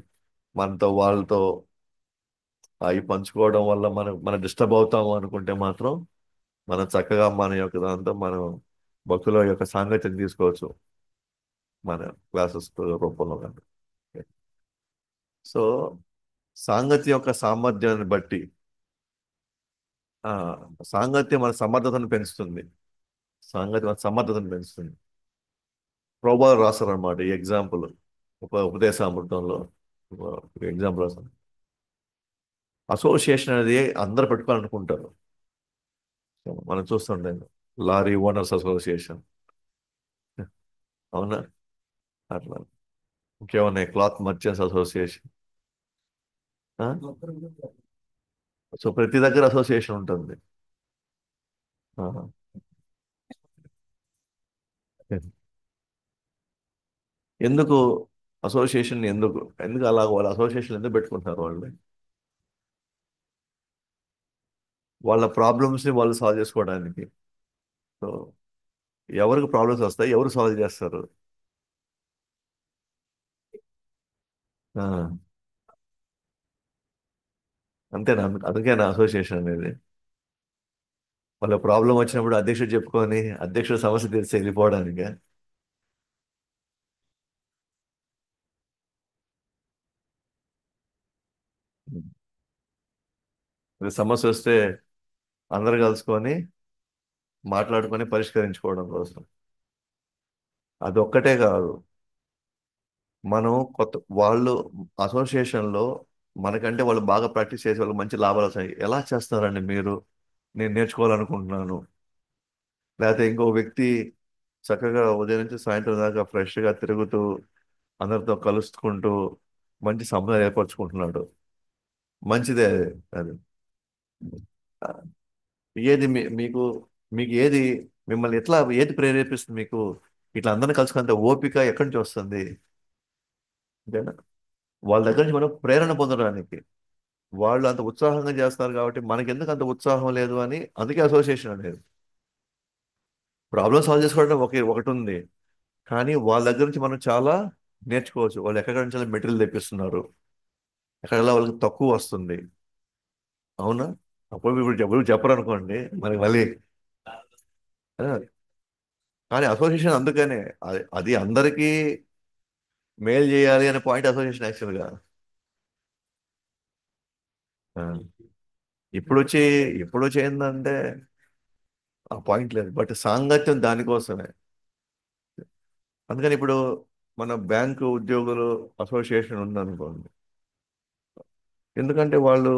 A: మనతో వాళ్ళతో అవి పంచుకోవడం వల్ల మనం డిస్టర్బ్ అవుతాము అనుకుంటే మాత్రం మనం చక్కగా మన యొక్క దాంతో మనం భక్తుల యొక్క సాంగత్యం తీసుకోవచ్చు మన క్లాసెస్ రూపంలో కానీ. సో సాంగత్యం యొక్క సామర్థ్యాన్ని బట్టి ఆ సాంగత్యం మన సమర్థతను పెంచుతుంది. సాంగత్యం మన సమర్థతను పెంచుతుంది. ప్రోబాల్ రాస్తారు అనమాట ఈ ఎగ్జాంపుల్, ఉపదేశామృతంలో ఎగ్జాంపుల్ రాస్తారు. అసోసియేషన్ అనేది అందరు పెట్టుకోవాలనుకుంటారు. మనం చూస్తుండే లారీ ఓనర్స్ అసోసియేషన్, అవునా? అట్లా ఇంకేమన్నాయి, క్లాత్ మర్చెంట్స్ అసోసియేషన్. సో ప్రతి దగ్గర అసోసియేషన్ ఉంటుంది. ఆహా. ఎందుకు అసోసియేషన్ ఎందుకు ఎందుకు అలా వాళ్ళు అసోసియేషన్ ఎందుకు పెట్టుకుంటున్నారు వాళ్ళు? వాళ్ళ ప్రాబ్లమ్స్ ని వాళ్ళు సాల్వ్ చేసుకోవడానికి. సో ఎవరికి ప్రాబ్లమ్స్ వస్తాయి, ఎవరు సాల్వ్ చేస్తారు? ఆ, అంతేనా? అందుకేనా అసోసియేషన్ అనేది? వాళ్ళ ప్రాబ్లం వచ్చినప్పుడు అధ్యక్షుడు చెప్పుకొని అధ్యక్షుడు సమస్య తీర్చి వెళ్ళిపోవడానికి. ఇది సమస్య వస్తే అందరు కలుసుకొని మాట్లాడుకొని పరిష్కరించుకోవడం కోసం. అది ఒక్కటే కాదు, మనం కొత్త వాళ్ళు అసోసియేషన్లో మనకంటే వాళ్ళు బాగా ప్రాక్టీస్ చేసే వాళ్ళు మంచి లాభాలు వస్తాయి. ఎలా చేస్తారండి మీరు? నేను నేర్చుకోవాలనుకుంటున్నాను. లేకపోతే ఇంకో వ్యక్తి చక్కగా ఉదయం నుంచి సాయంత్రం దాకా ఫ్రెష్గా తిరుగుతూ అందరితో కలుసుకుంటూ మంచి సంబంధాలు ఏర్పరచుకుంటున్నాడు. మంచిదే అది. ఆ, ఏది మీకు మీకు ఏది మిమ్మల్ని ఎట్లా ఏది ప్రేరేపిస్తుంది మీకు? ఇట్లా అందరిని కలుసుకున్నంత ఓపిక ఎక్కడి నుంచి వస్తుంది? అంతేనా? వాళ్ళ దగ్గర నుంచి మనం ప్రేరణ పొందడానికి. వాళ్ళు అంత ఉత్సాహంగా చేస్తారు కాబట్టి మనకి ఎందుకు అంత ఉత్సాహం లేదు అని, అందుకే అసోసియేషన్ అనేది. ప్రాబ్లమ్ సాల్వ్ చేసుకోవడం ఒకటి ఉంది. కానీ వాళ్ళ దగ్గర నుంచి మనం చాలా నేర్చుకోవచ్చు. వాళ్ళు ఎక్కడి నుంచి మెటీరియల్ తెప్పిస్తున్నారు, ఎక్కడ వాళ్ళకి తక్కువ వస్తుంది. అవునా? అప్పుడు ఇప్పుడు ఎవరు చెప్పరు అనుకోండి మరి మళ్ళీ. ఆ, కానీ అసోసియేషన్ అందుకనే అది అందరికీ మేలు చేయాలి అనే పాయింట్ అసోసియేషన్ యాక్చువల్గా. ఆ, ఇప్పుడు వచ్చి ఇప్పుడు వచ్చి ఏంటంటే ఆ పాయింట్ లేదు, బట్ సాంగత్యం దానికోసమే. అందుకని ఇప్పుడు మన బ్యాంకు ఉద్యోగులు అసోసియేషన్ ఉందనుకోండి. ఎందుకంటే వాళ్ళు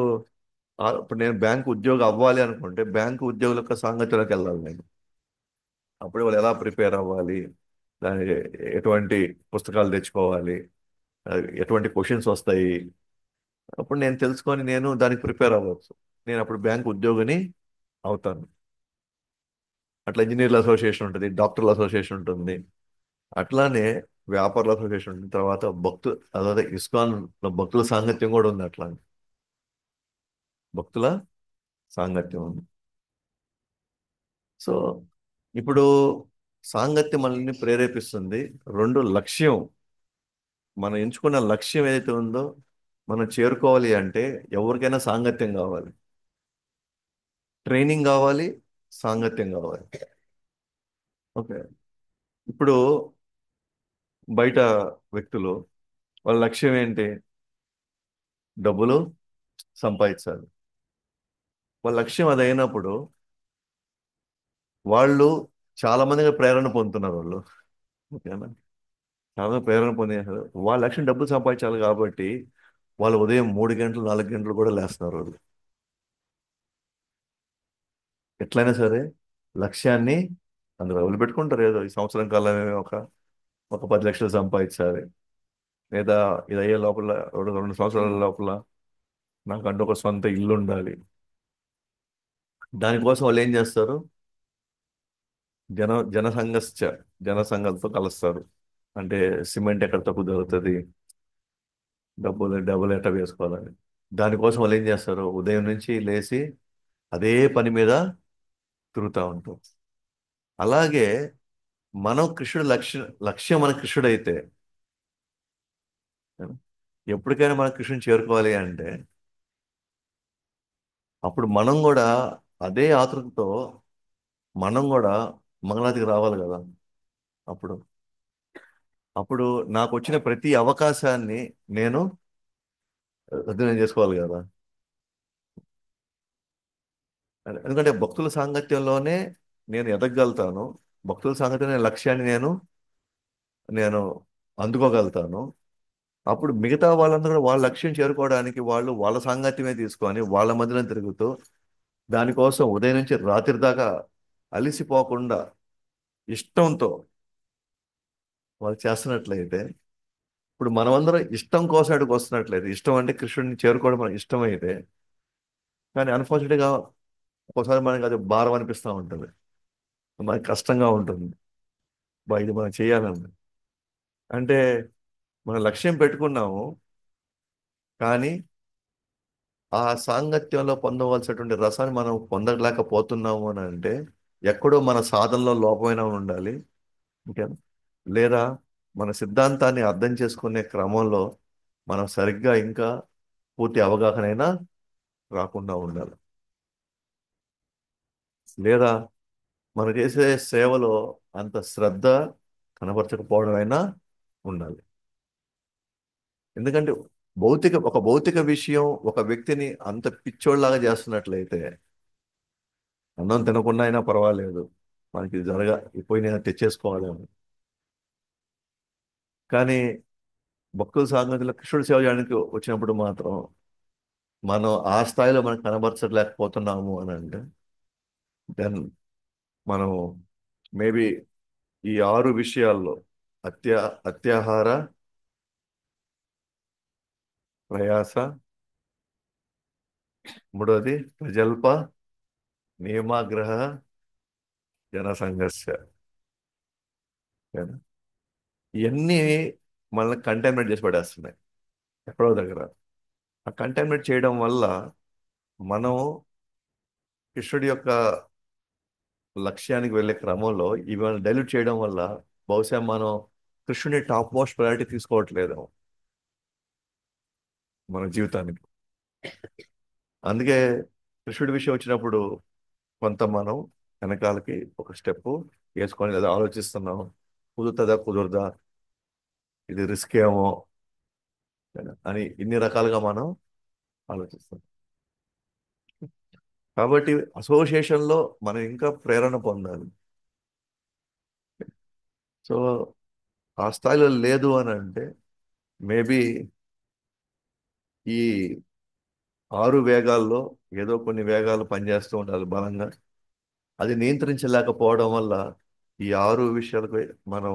A: ఇప్పుడు నేను బ్యాంకు ఉద్యోగి అవ్వాలి అనుకుంటే బ్యాంకు ఉద్యోగుల యొక్క సాంగత్యంలోకి వెళ్ళాలి నేను. అప్పుడు వాళ్ళు ఎలా ప్రిపేర్ అవ్వాలి, దానికి ఎటువంటి పుస్తకాలు తెచ్చుకోవాలి, ఎటువంటి క్వశ్చన్స్ వస్తాయి, అప్పుడు నేను తెలుసుకొని నేను దానికి ప్రిపేర్ అవ్వచ్చు. నేను అప్పుడు బ్యాంక్ ఉద్యోగిని అవుతాను. అట్లా ఇంజనీర్ల అసోసియేషన్ ఉంటుంది, డాక్టర్ల అసోసియేషన్ ఉంటుంది. అట్లానే వ్యాపారుల అసోసియేషన్ ఉంటుంది. తర్వాత అదే ఇస్కాన్ లో భక్తుల సాంగత్యం కూడా ఉంది. అట్లా భక్తుల సాంగత్యం ఉంది. సో ఇప్పుడు సాంగత్యం మనల్ని ప్రేరేపిస్తుంది. రెండు లక్ష్యం, మనం ఎంచుకున్న లక్ష్యం ఏదైతే ఉందో మనం చేరుకోవాలి అంటే ఎవరికైనా సాంగత్యం కావాలి, ట్రైనింగ్ కావాలి, సాంగత్యం కావాలి. ఓకే. ఇప్పుడు బయట వ్యక్తులు వాళ్ళ లక్ష్యం ఏంటి? డబ్బులు సంపాదించాలి. వాళ్ళ లక్ష్యం అది అయినప్పుడు వాళ్ళు చాలా మందిగా ప్రేరణ పొందుతున్నారు వాళ్ళు. ఓకేనా? చాలా మంది ప్రేరణ పొందేశారు. వాళ్ళ లక్ష్యం డబ్బులు సంపాదించాలి కాబట్టి వాళ్ళు ఉదయం 3 గంటలు 4 గంటలు కూడా లేస్తున్నారు వాళ్ళు. ఎట్లయినా సరే లక్ష్యాన్ని అందులో వదిలిపెట్టుకుంటారు. ఏదో ఈ సంవత్సరం కాలమే ఒక 10 లక్షలు సంపాదించాలి, లేదా ఇది అయ్యే లోపల 2 సంవత్సరాల లోపల నాకంటూ ఒక సొంత ఇల్లు ఉండాలి. దానికోసం వాళ్ళు ఏం చేస్తారు? జనసంఘశ్చ, జనసంఘాలతో కలుస్తారు. అంటే సిమెంట్ ఎక్కడ తక్కువ దొరుకుతుంది, డబ్బులు ఎట్లా వేసుకోవాలని. దానికోసం వాళ్ళు ఏం చేస్తారు? ఉదయం నుంచి లేచి అదే పని మీద తిరుగుతూ ఉంటాం. అలాగే మనం కృష్ణుడు లక్ష్యం మన కృష్ణుడు అయితే ఎప్పటికైనా మన కృష్ణుని చేరుకోవాలి అంటే అప్పుడు మనం కూడా అదే ఆతృతతో మనం కూడా మంగళాదికి రావాలి కదా. అప్పుడు అప్పుడు నాకు వచ్చిన ప్రతి అవకాశాన్ని నేను సద్వినియోగం చేసుకోవాలి కదా. ఎందుకంటే భక్తుల సాంగత్యంలోనే నేను ఎదగలుగుతాను. భక్తుల సాంగత్యం లక్ష్యాన్ని నేను నేను అందుకోగలుగుతాను. అప్పుడు మిగతా వాళ్ళందరూ కూడా వాళ్ళ లక్ష్యం చేరుకోవడానికి వాళ్ళు వాళ్ళ సాంగత్యమే తీసుకొని వాళ్ళ మధ్యలో తిరుగుతూ దానికోసం ఉదయం నుంచి రాత్రి దాకా అలిసిపోకుండా ఇష్టంతో వాళ్ళు చేస్తున్నట్లయితే, ఇప్పుడు మనమందరం ఇష్టం కోసం అక్కడికి వస్తున్నట్లయితే, ఇష్టం అంటే కృష్ణుడిని చేరుకోవడం మనకి ఇష్టమైతే, కానీ అన్ఫార్చునేట్గా ఒక్కోసారి మనకి అది భారం అనిపిస్తూ ఉంటుంది, మనకి కష్టంగా ఉంటుంది. ఇది మనం చేయాలని అంటే మనం లక్ష్యం పెట్టుకున్నాము, కానీ ఆ సాంగత్యంలో పొందవలసినటువంటి రసాన్ని మనం పొందలేకపోతున్నాము అని అంటే ఎక్కడో మన సాధనలో లోపమైనా ఉండాలి. ఓకేనా? లేదా మన సిద్ధాంతాన్ని అర్థం చేసుకునే క్రమంలో మనం సరిగ్గా ఇంకా పూర్తి అవగాహన అయినా రాకుండా ఉండాలి. లేదా మనం చేసే సేవలో అంత శ్రద్ధ కనబరచకపోవడం అయినా ఉండాలి. ఎందుకంటే ఒక భౌతిక విషయం ఒక వ్యక్తిని అంత పిచ్చోళ్ళలాగా చేస్తున్నట్లయితే అన్నం తినకుండా అయినా పర్వాలేదు, మనకి ఇది పోయి నేను తెచ్చేసుకోవాలని. కానీ భక్తుల సాంగత్యంలో కృష్ణుడి సేవ చేయడానికి వచ్చినప్పుడు మాత్రం మనం ఆ స్థాయిలో మనం కనబరచలేకపోతున్నాము అని అంటే దెన్ మనం మేబీ ఈ 6 విషయాల్లో అత్య అత్యాహార, ప్రయాస, మూడవది ప్రజల్ప, నియమాగ్రహ, జనసంఘర్ష, ఇవన్నీ మనల్ని కంటైన్మెంట్ చేసి పడేస్తున్నాయి ఎక్కడో దగ్గర. ఆ కంటైన్మెంట్ చేయడం వల్ల మనం కృష్ణుడి యొక్క లక్ష్యానికి వెళ్ళే క్రమంలో ఇవాళ డైల్యూట్ చేయడం వల్ల బహుశా మనం కృష్ణుని టాప్ మోస్ట్ ప్రయారిటీ తీసుకోవట్లేదు మన జీవితానికి. అందుకే కృష్ణుడి విషయం వచ్చినప్పుడు కొంత మనం వెనకాలకి ఒక స్టెప్ వేసుకొని లేదా ఆలోచిస్తున్నాం, కుదురుతుందా కుదురుదా, ఇది రిస్క్ ఏమో అని ఇన్ని రకాలుగా మనం ఆలోచిస్తాం. కాబట్టి అసోసియేషన్లో మనం ఇంకా ప్రేరణ పొందాలి. సో ఆ స్థాయిలో లేదు అని అంటే మేబీ ఈ 6 వేగాల్లో ఏదో కొన్ని వేగాలు పనిచేస్తూ ఉండాలి బలంగా. అది నియంత్రించలేకపోవడం వల్ల ఈ 6 విషయాలకు మనం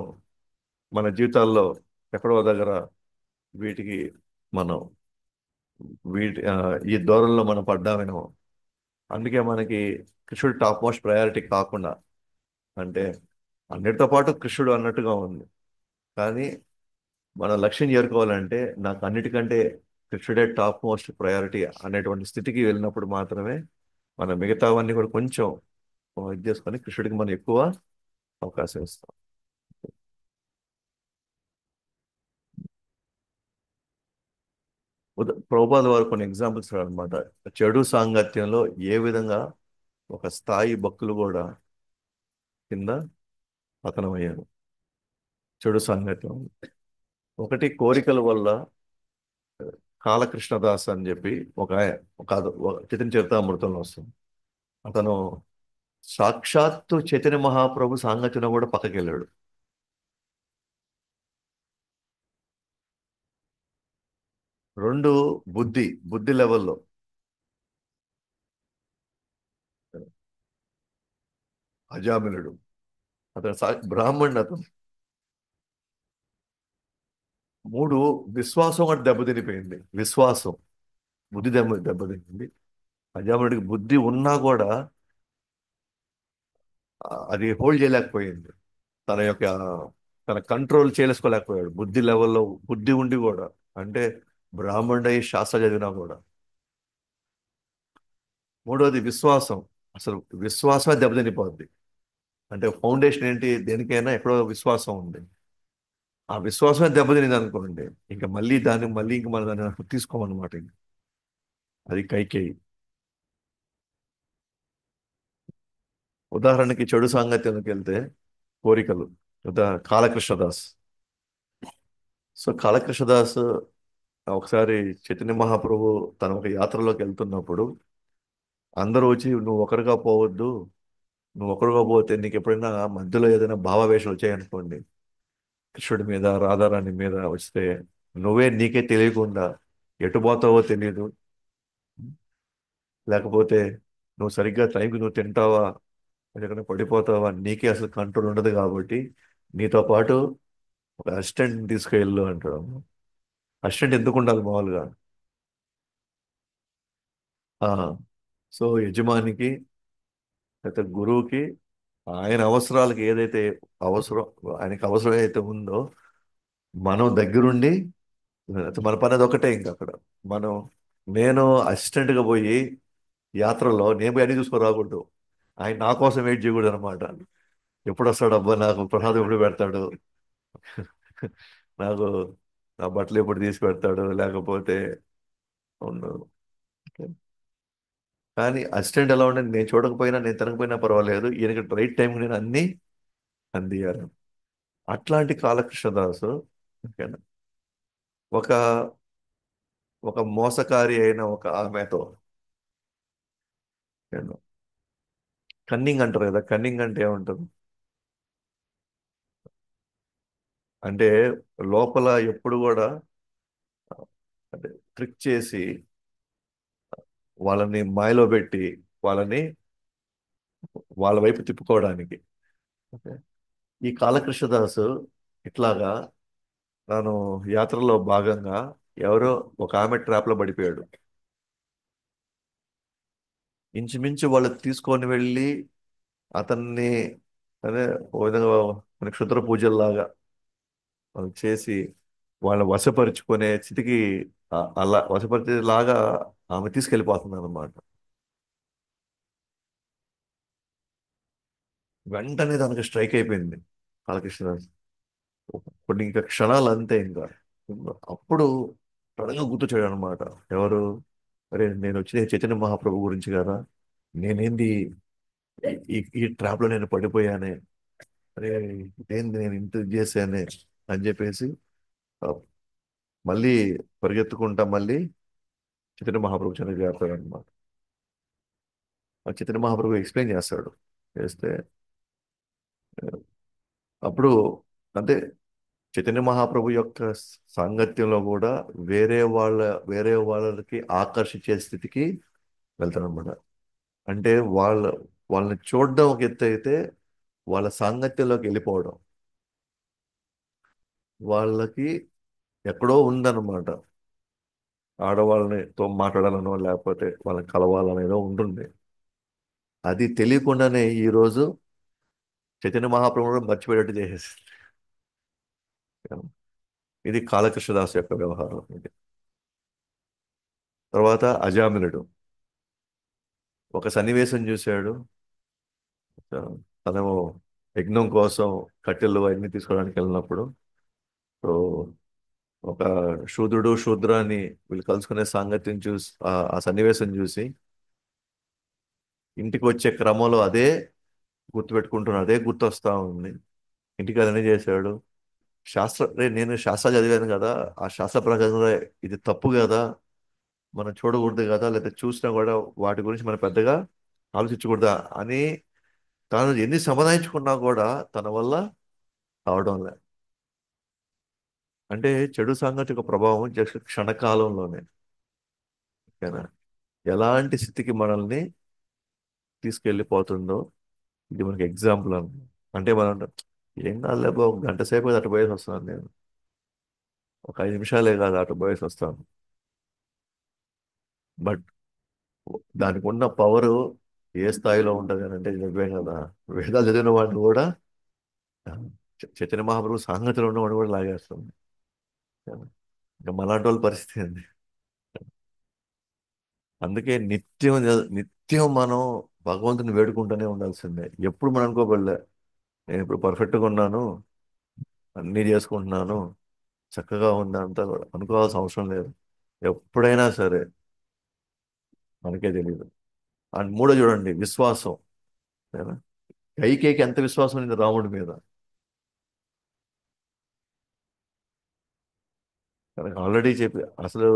A: మన జీవితాల్లో ఎక్కడో దగ్గర వీటికి మనం ఈ ధోరణిలో మనం పడ్డామేమో. అందుకే మనకి కృష్ణుడు టాప్ మోస్ట్ ప్రయారిటీ కాకుండా, అంటే అన్నిటితో పాటు కృష్ణుడు అన్నట్టుగా ఉంది, కానీ మన లక్ష్యం చేరుకోవాలంటే నాకు అన్నిటికంటే కృష్ణుడే టాప్ మోస్ట్ ప్రయారిటీ అనేటువంటి స్థితికి వెళ్ళినప్పుడు మాత్రమే మన మిగతావన్నీ కూడా కొంచెం ఇది చేసుకొని కృష్ణుడికి మనం ఎక్కువ అవకాశం ఇస్తాం. ప్రభుపాద వారు కొన్ని ఎగ్జాంపుల్స్ అనమాట. చెడు సాంగత్యంలో ఏ విధంగా ఒక స్థాయి భక్తులు కూడా కింద పతనమయ్యారు చెడు సాంగత్యం. ఒకటి కోరికల వల్ల కాలకృష్ణదాస్ అని చెప్పి ఒక చైతన్య చరితామృతంలో వస్తుంది. అతను సాక్షాత్తు చైతన్య మహాప్రభు సాంగత్యంలో కూడా పక్కకి వెళ్ళాడు. రెండు, బుద్ధి లెవెల్లో అజామినుడు, అతను బ్రాహ్మణుడు అతను. మూడు, విశ్వాసం కూడా దెబ్బతినిపోయింది. విశ్వాసం, బుద్ధి దెబ్బతింది. అజామినుడికి బుద్ధి ఉన్నా కూడా అది హోల్డ్ చేయలేకపోయింది. తన యొక్క తన కంట్రోల్ చేసుకోలేకపోయాడు బుద్ధి లెవెల్లో. బుద్ధి ఉండి కూడా, అంటే బ్రాహ్మణుడు అయి శాస్త్ర చదివినా కూడా. మూడోది విశ్వాసం. అసలు విశ్వాసమే దెబ్బతినిపోద్ది. అంటే ఫౌండేషన్ ఏంటి, దేనికైనా ఎక్కడో విశ్వాసం ఉంది. ఆ విశ్వాసమే దెబ్బతినింది అనుకోండి, ఇంకా మళ్ళీ దాన్ని మళ్ళీ ఇంక మన దాన్ని తీసుకోమన్నమాట ఇంక. అది కైకేయి. ఉదాహరణకి చెడు సాంగత్యంలోకి వెళ్తే కోరికలు. కాలకృష్ణదాస్. సో కాలకృష్ణదాస్ ఒకసారి చైతన్య మహాప్రభు తన ఒక యాత్రలోకి వెళ్తున్నప్పుడు అందరూ వచ్చి నువ్వు ఒకరిగా పోవద్దు, నువ్వు ఒకరిగా పోతే నీకు ఎప్పుడైనా మధ్యలో ఏదైనా భావావేశం వచ్చాయనుకోండి, కృష్ణుడి మీద రాధారాణి మీద వస్తే నువ్వే నీకే తెలియకుండా ఎటు పోతావో తెలియదు, లేకపోతే నువ్వు సరిగ్గా టైంకి నువ్వు తింటావా ఎక్కడ పడిపోతావా నీకే అసలు కంట్రోల్ ఉండదు. కాబట్టి నీతో పాటు ఒక అసిస్టెంట్ తీసుకెళ్ళు అంటాడు. అసిస్టెంట్ ఎందుకు ఉండాలి మామూలుగా? ఆ సో యజమానికి లేకపోతే గురువుకి ఆయన అవసరాలకి ఏదైతే అవసరం, ఆయనకి అవసరం ఏదైతే ఉందో మనం దగ్గరుండి మన పని అది ఒకటే. ఇంకా అక్కడ మనం నేను అసిస్టెంట్గా పోయి యాత్రలో నేను పోయి అన్ని చూసుకొని రాకూడదు. ఆయన నా కోసం వెయిట్ చేయకూడదు అనమాట. ఎప్పుడు వస్తాడు అబ్బా, నాకు ప్రసాదం ఎప్పుడు పెడతాడు, నాకు నా బట్టలు ఎప్పుడు తీసి పెడతాడు, లేకపోతే ఉండదు. కానీ అసిస్టెంట్ ఎలా ఉండే, నేను చూడకపోయినా నేను తినకపోయినా పర్వాలేదు, ఈయనకి రైట్ టైంకి నేను అన్ని అందియాలి. అట్లాంటి కాలకృష్ణదాసు ఓకేనా, ఒక ఒక మోసకారి అయిన ఒక ఆమెతో, కన్నింగ్ అంటారు కదా, కన్నింగ్ అంటే ఏముంటుంది అంటే లోపల ఎప్పుడు కూడా అంటే ట్రిక్ చేసి వాళ్ళని మాయలో పెట్టి వాళ్ళని వాళ్ళ వైపు తిప్పుకోవడానికి. ఓకే. ఈ కాలకృష్ణదాసు ఇట్లాగా తాను యాత్రలో భాగంగా ఎవరో ఒక ఆమె ట్రాప్లో పడిపోయాడు. ఇంచుమించు వాళ్ళు తీసుకొని వెళ్ళి అతన్ని అదే ఓ విధంగా మన క్షుద్ర పూజల్లాగా వాళ్ళు చేసి వాళ్ళని వశపరుచుకునే స్థితికి అలా వశపరిచేలాగా ఆమె తీసుకెళ్ళిపోతుంది అనమాట. వెంటనే దానికి స్ట్రైక్ అయిపోయింది బాలకృష్ణదాస్. కొన్ని ఇంకా క్షణాలు అంతే ఇంకా. అప్పుడు సడన్గా గుర్తొచ్చాడు అనమాట. ఎవరు? అరే నేను వచ్చిన చైతన్య మహాప్రభు గురించి కదా. నేనేంది ఈ ట్రాప్ లో నేను పడిపోయానే. అరే ఏంది నేను ఇంత ఇది చేశానే అని చెప్పేసి ఆ, మళ్ళీ పరిగెత్తుకుంటా మళ్ళీ చైతన్య మహాప్రభు చెంతకు చేరుతాడు అనమాట. ఆ చైతన్య మహాప్రభు ఎక్స్ప్లెయిన్ చేస్తాడు. చేస్తే అప్పుడు అంటే చైతన్య మహాప్రభు యొక్క సాంగత్యంలో కూడా వేరే వాళ్ళ వేరే వాళ్ళకి ఆకర్షించే స్థితికి వెళ్తారనమాట. అంటే వాళ్ళని చూడడం ఒక ఎత్తు అయితే, వాళ్ళ సాంగత్యంలోకి వెళ్ళిపోవడం వాళ్ళకి ఎక్కడో ఉందన్నమాట. ఆడవాళ్ళని తో మాట్లాడాలనో లేకపోతే వాళ్ళని కలవాలనేదో ఉంటుంది. అది తెలియకుండానే ఈ రోజు చైతన్య మహాప్రభు కూడా మర్చిపోయేటట్టు చేసేసింది. ఇది కాళకృష్ణదాస్ యొక్క వ్యవహారం ఇది. తర్వాత అజామిలుడు ఒక సన్నివేశం చూశాడు. ఆ, తనేమో యజ్ఞం కోసం కట్టెలు అవన్నీ తీసుకోవడానికి వెళ్ళినప్పుడు సో ఒక శూద్రుడు శూద్రాన్ని వీళ్ళు కలుసుకునే సాంగత్యం చూసి ఆ సన్నివేశం చూసి ఇంటికి వచ్చే క్రమంలో అదే గుర్తుపెట్టుకుంటున్నాడు. అదే గుర్తొస్తా ఉంది. ఇంటికి అదనే చేశాడు. నేను శాస్త్రాలు చదివాను కదా, ఆ శాస్త్ర ప్రకారంగా ఇది తప్పు కదా, మనం చూడకూడదు కదా, లేదా చూసినా కూడా వాటి గురించి మనం పెద్దగా ఆలోచించకూడదా అని తాను ఎన్ని సమాధానించుకున్నా కూడా తన వల్ల అవడం లే. అంటే చెడు సాంగతిక ప్రభావం జస్ట్ క్షణకాలంలోనే, ఓకేనా, ఎలాంటి స్థితికి మనల్ని తీసుకెళ్ళిపోతుందో ఇది మనకి ఎగ్జాంపుల్ అన్న. అంటే మనం అంటాం, ఏం కాదులే బాబు, ఒక గంట సేపు అటు పోయేసి వస్తున్నాను నేను, ఒక 5 నిమిషాలే కాదు అటు పోయేసి వస్తాను. బట్ దానికి ఉన్న పవరు ఏ స్థాయిలో ఉంటుంది అని అంటే నిజమే కదా. వేదాలు చదివిన వాడిని కూడా చైతన్య మహాప్రభు సాంగతిలో ఉన్నవాడిని కూడా లాగేస్తుంది. ఇంకా మనలాంటి వాళ్ళ పరిస్థితి ఏంది? అందుకే నిత్యం మనం భగవంతుని వేడుకుంటూనే ఉండాల్సిందే. ఎప్పుడు మనం అనుకోబడలే నేను ఇప్పుడు పర్ఫెక్ట్గా ఉన్నాను, అన్నీ చేసుకుంటున్నాను, చక్కగా ఉంది అంతా కూడా అనుకోవాల్సిన అవసరం లేదు. ఎప్పుడైనా సరే మనకే తెలియదు. అండ్ మూడో చూడండి, విశ్వాసం. ఏనా? కైకేయికి ఎంత విశ్వాసం ఉంది రాముడి మీద. తనకు ఆల్రెడీ చెప్పి అసలు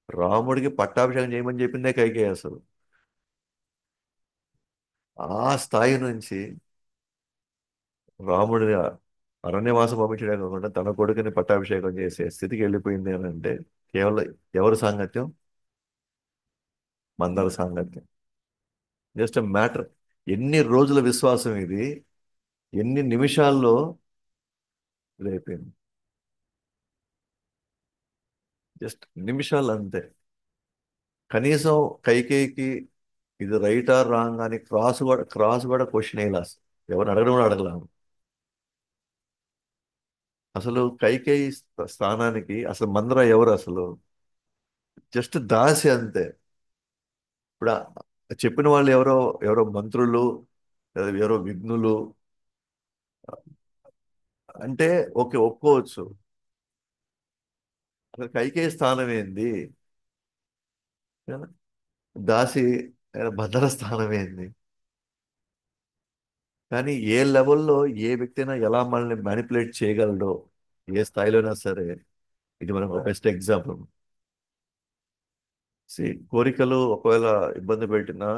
A: రాముడికి పట్టాభిషేకం చేయమని చెప్పిందే కైకేయి అసలు. ఆ స్థాయి నుంచి రాముడి అరణ్యవాసం పంపించడే కాకుండా తన కొడుకుని పట్టాభిషేకం చేసే స్థితికి వెళ్ళిపోయింది అని అంటే కేవలం ఎవరి సాంగత్యం? మందర సాంగత్యం. Just matter. ఎన్ని రోజుల విశ్వాసం ఇది, ఎన్ని నిమిషాల్లో ఇది అయిపోయింది. జస్ట్ నిమిషాలు అంతే. కనీసం కైకేయికి ఇది రైట్ ఆర్ రాంగ్ అని క్రాస్ కూడా క్వశ్చన్ వేయాలి అసలు. ఎవరు అడగడం కూడా అడగలేము. అసలు కైకేయి స్థానానికి అసలు మందర ఎవరు అసలు? జస్ట్ దాసి అంతే. ఇప్పుడు చెప్పిన వాళ్ళు ఎవరో ఎవరో మంత్రులు, లేదా ఎవరో విఘ్నులు అంటే ఓకే, ఒప్పుకోవచ్చు. అసలు కైకేయి స్థానం ఏంది? దాసి భద్ర స్థానం ఏంది? కానీ ఏ లెవెల్లో ఏ వ్యక్తి అయినా ఎలా మనల్ని మ్యానిపులేట్ చేయగలడో, ఏ స్థాయిలోనా సరే, ఇది మనకు బెస్ట్ ఎగ్జాంపుల్. కోరికలు ఒకవేళ ఇబ్బంది పెట్టినా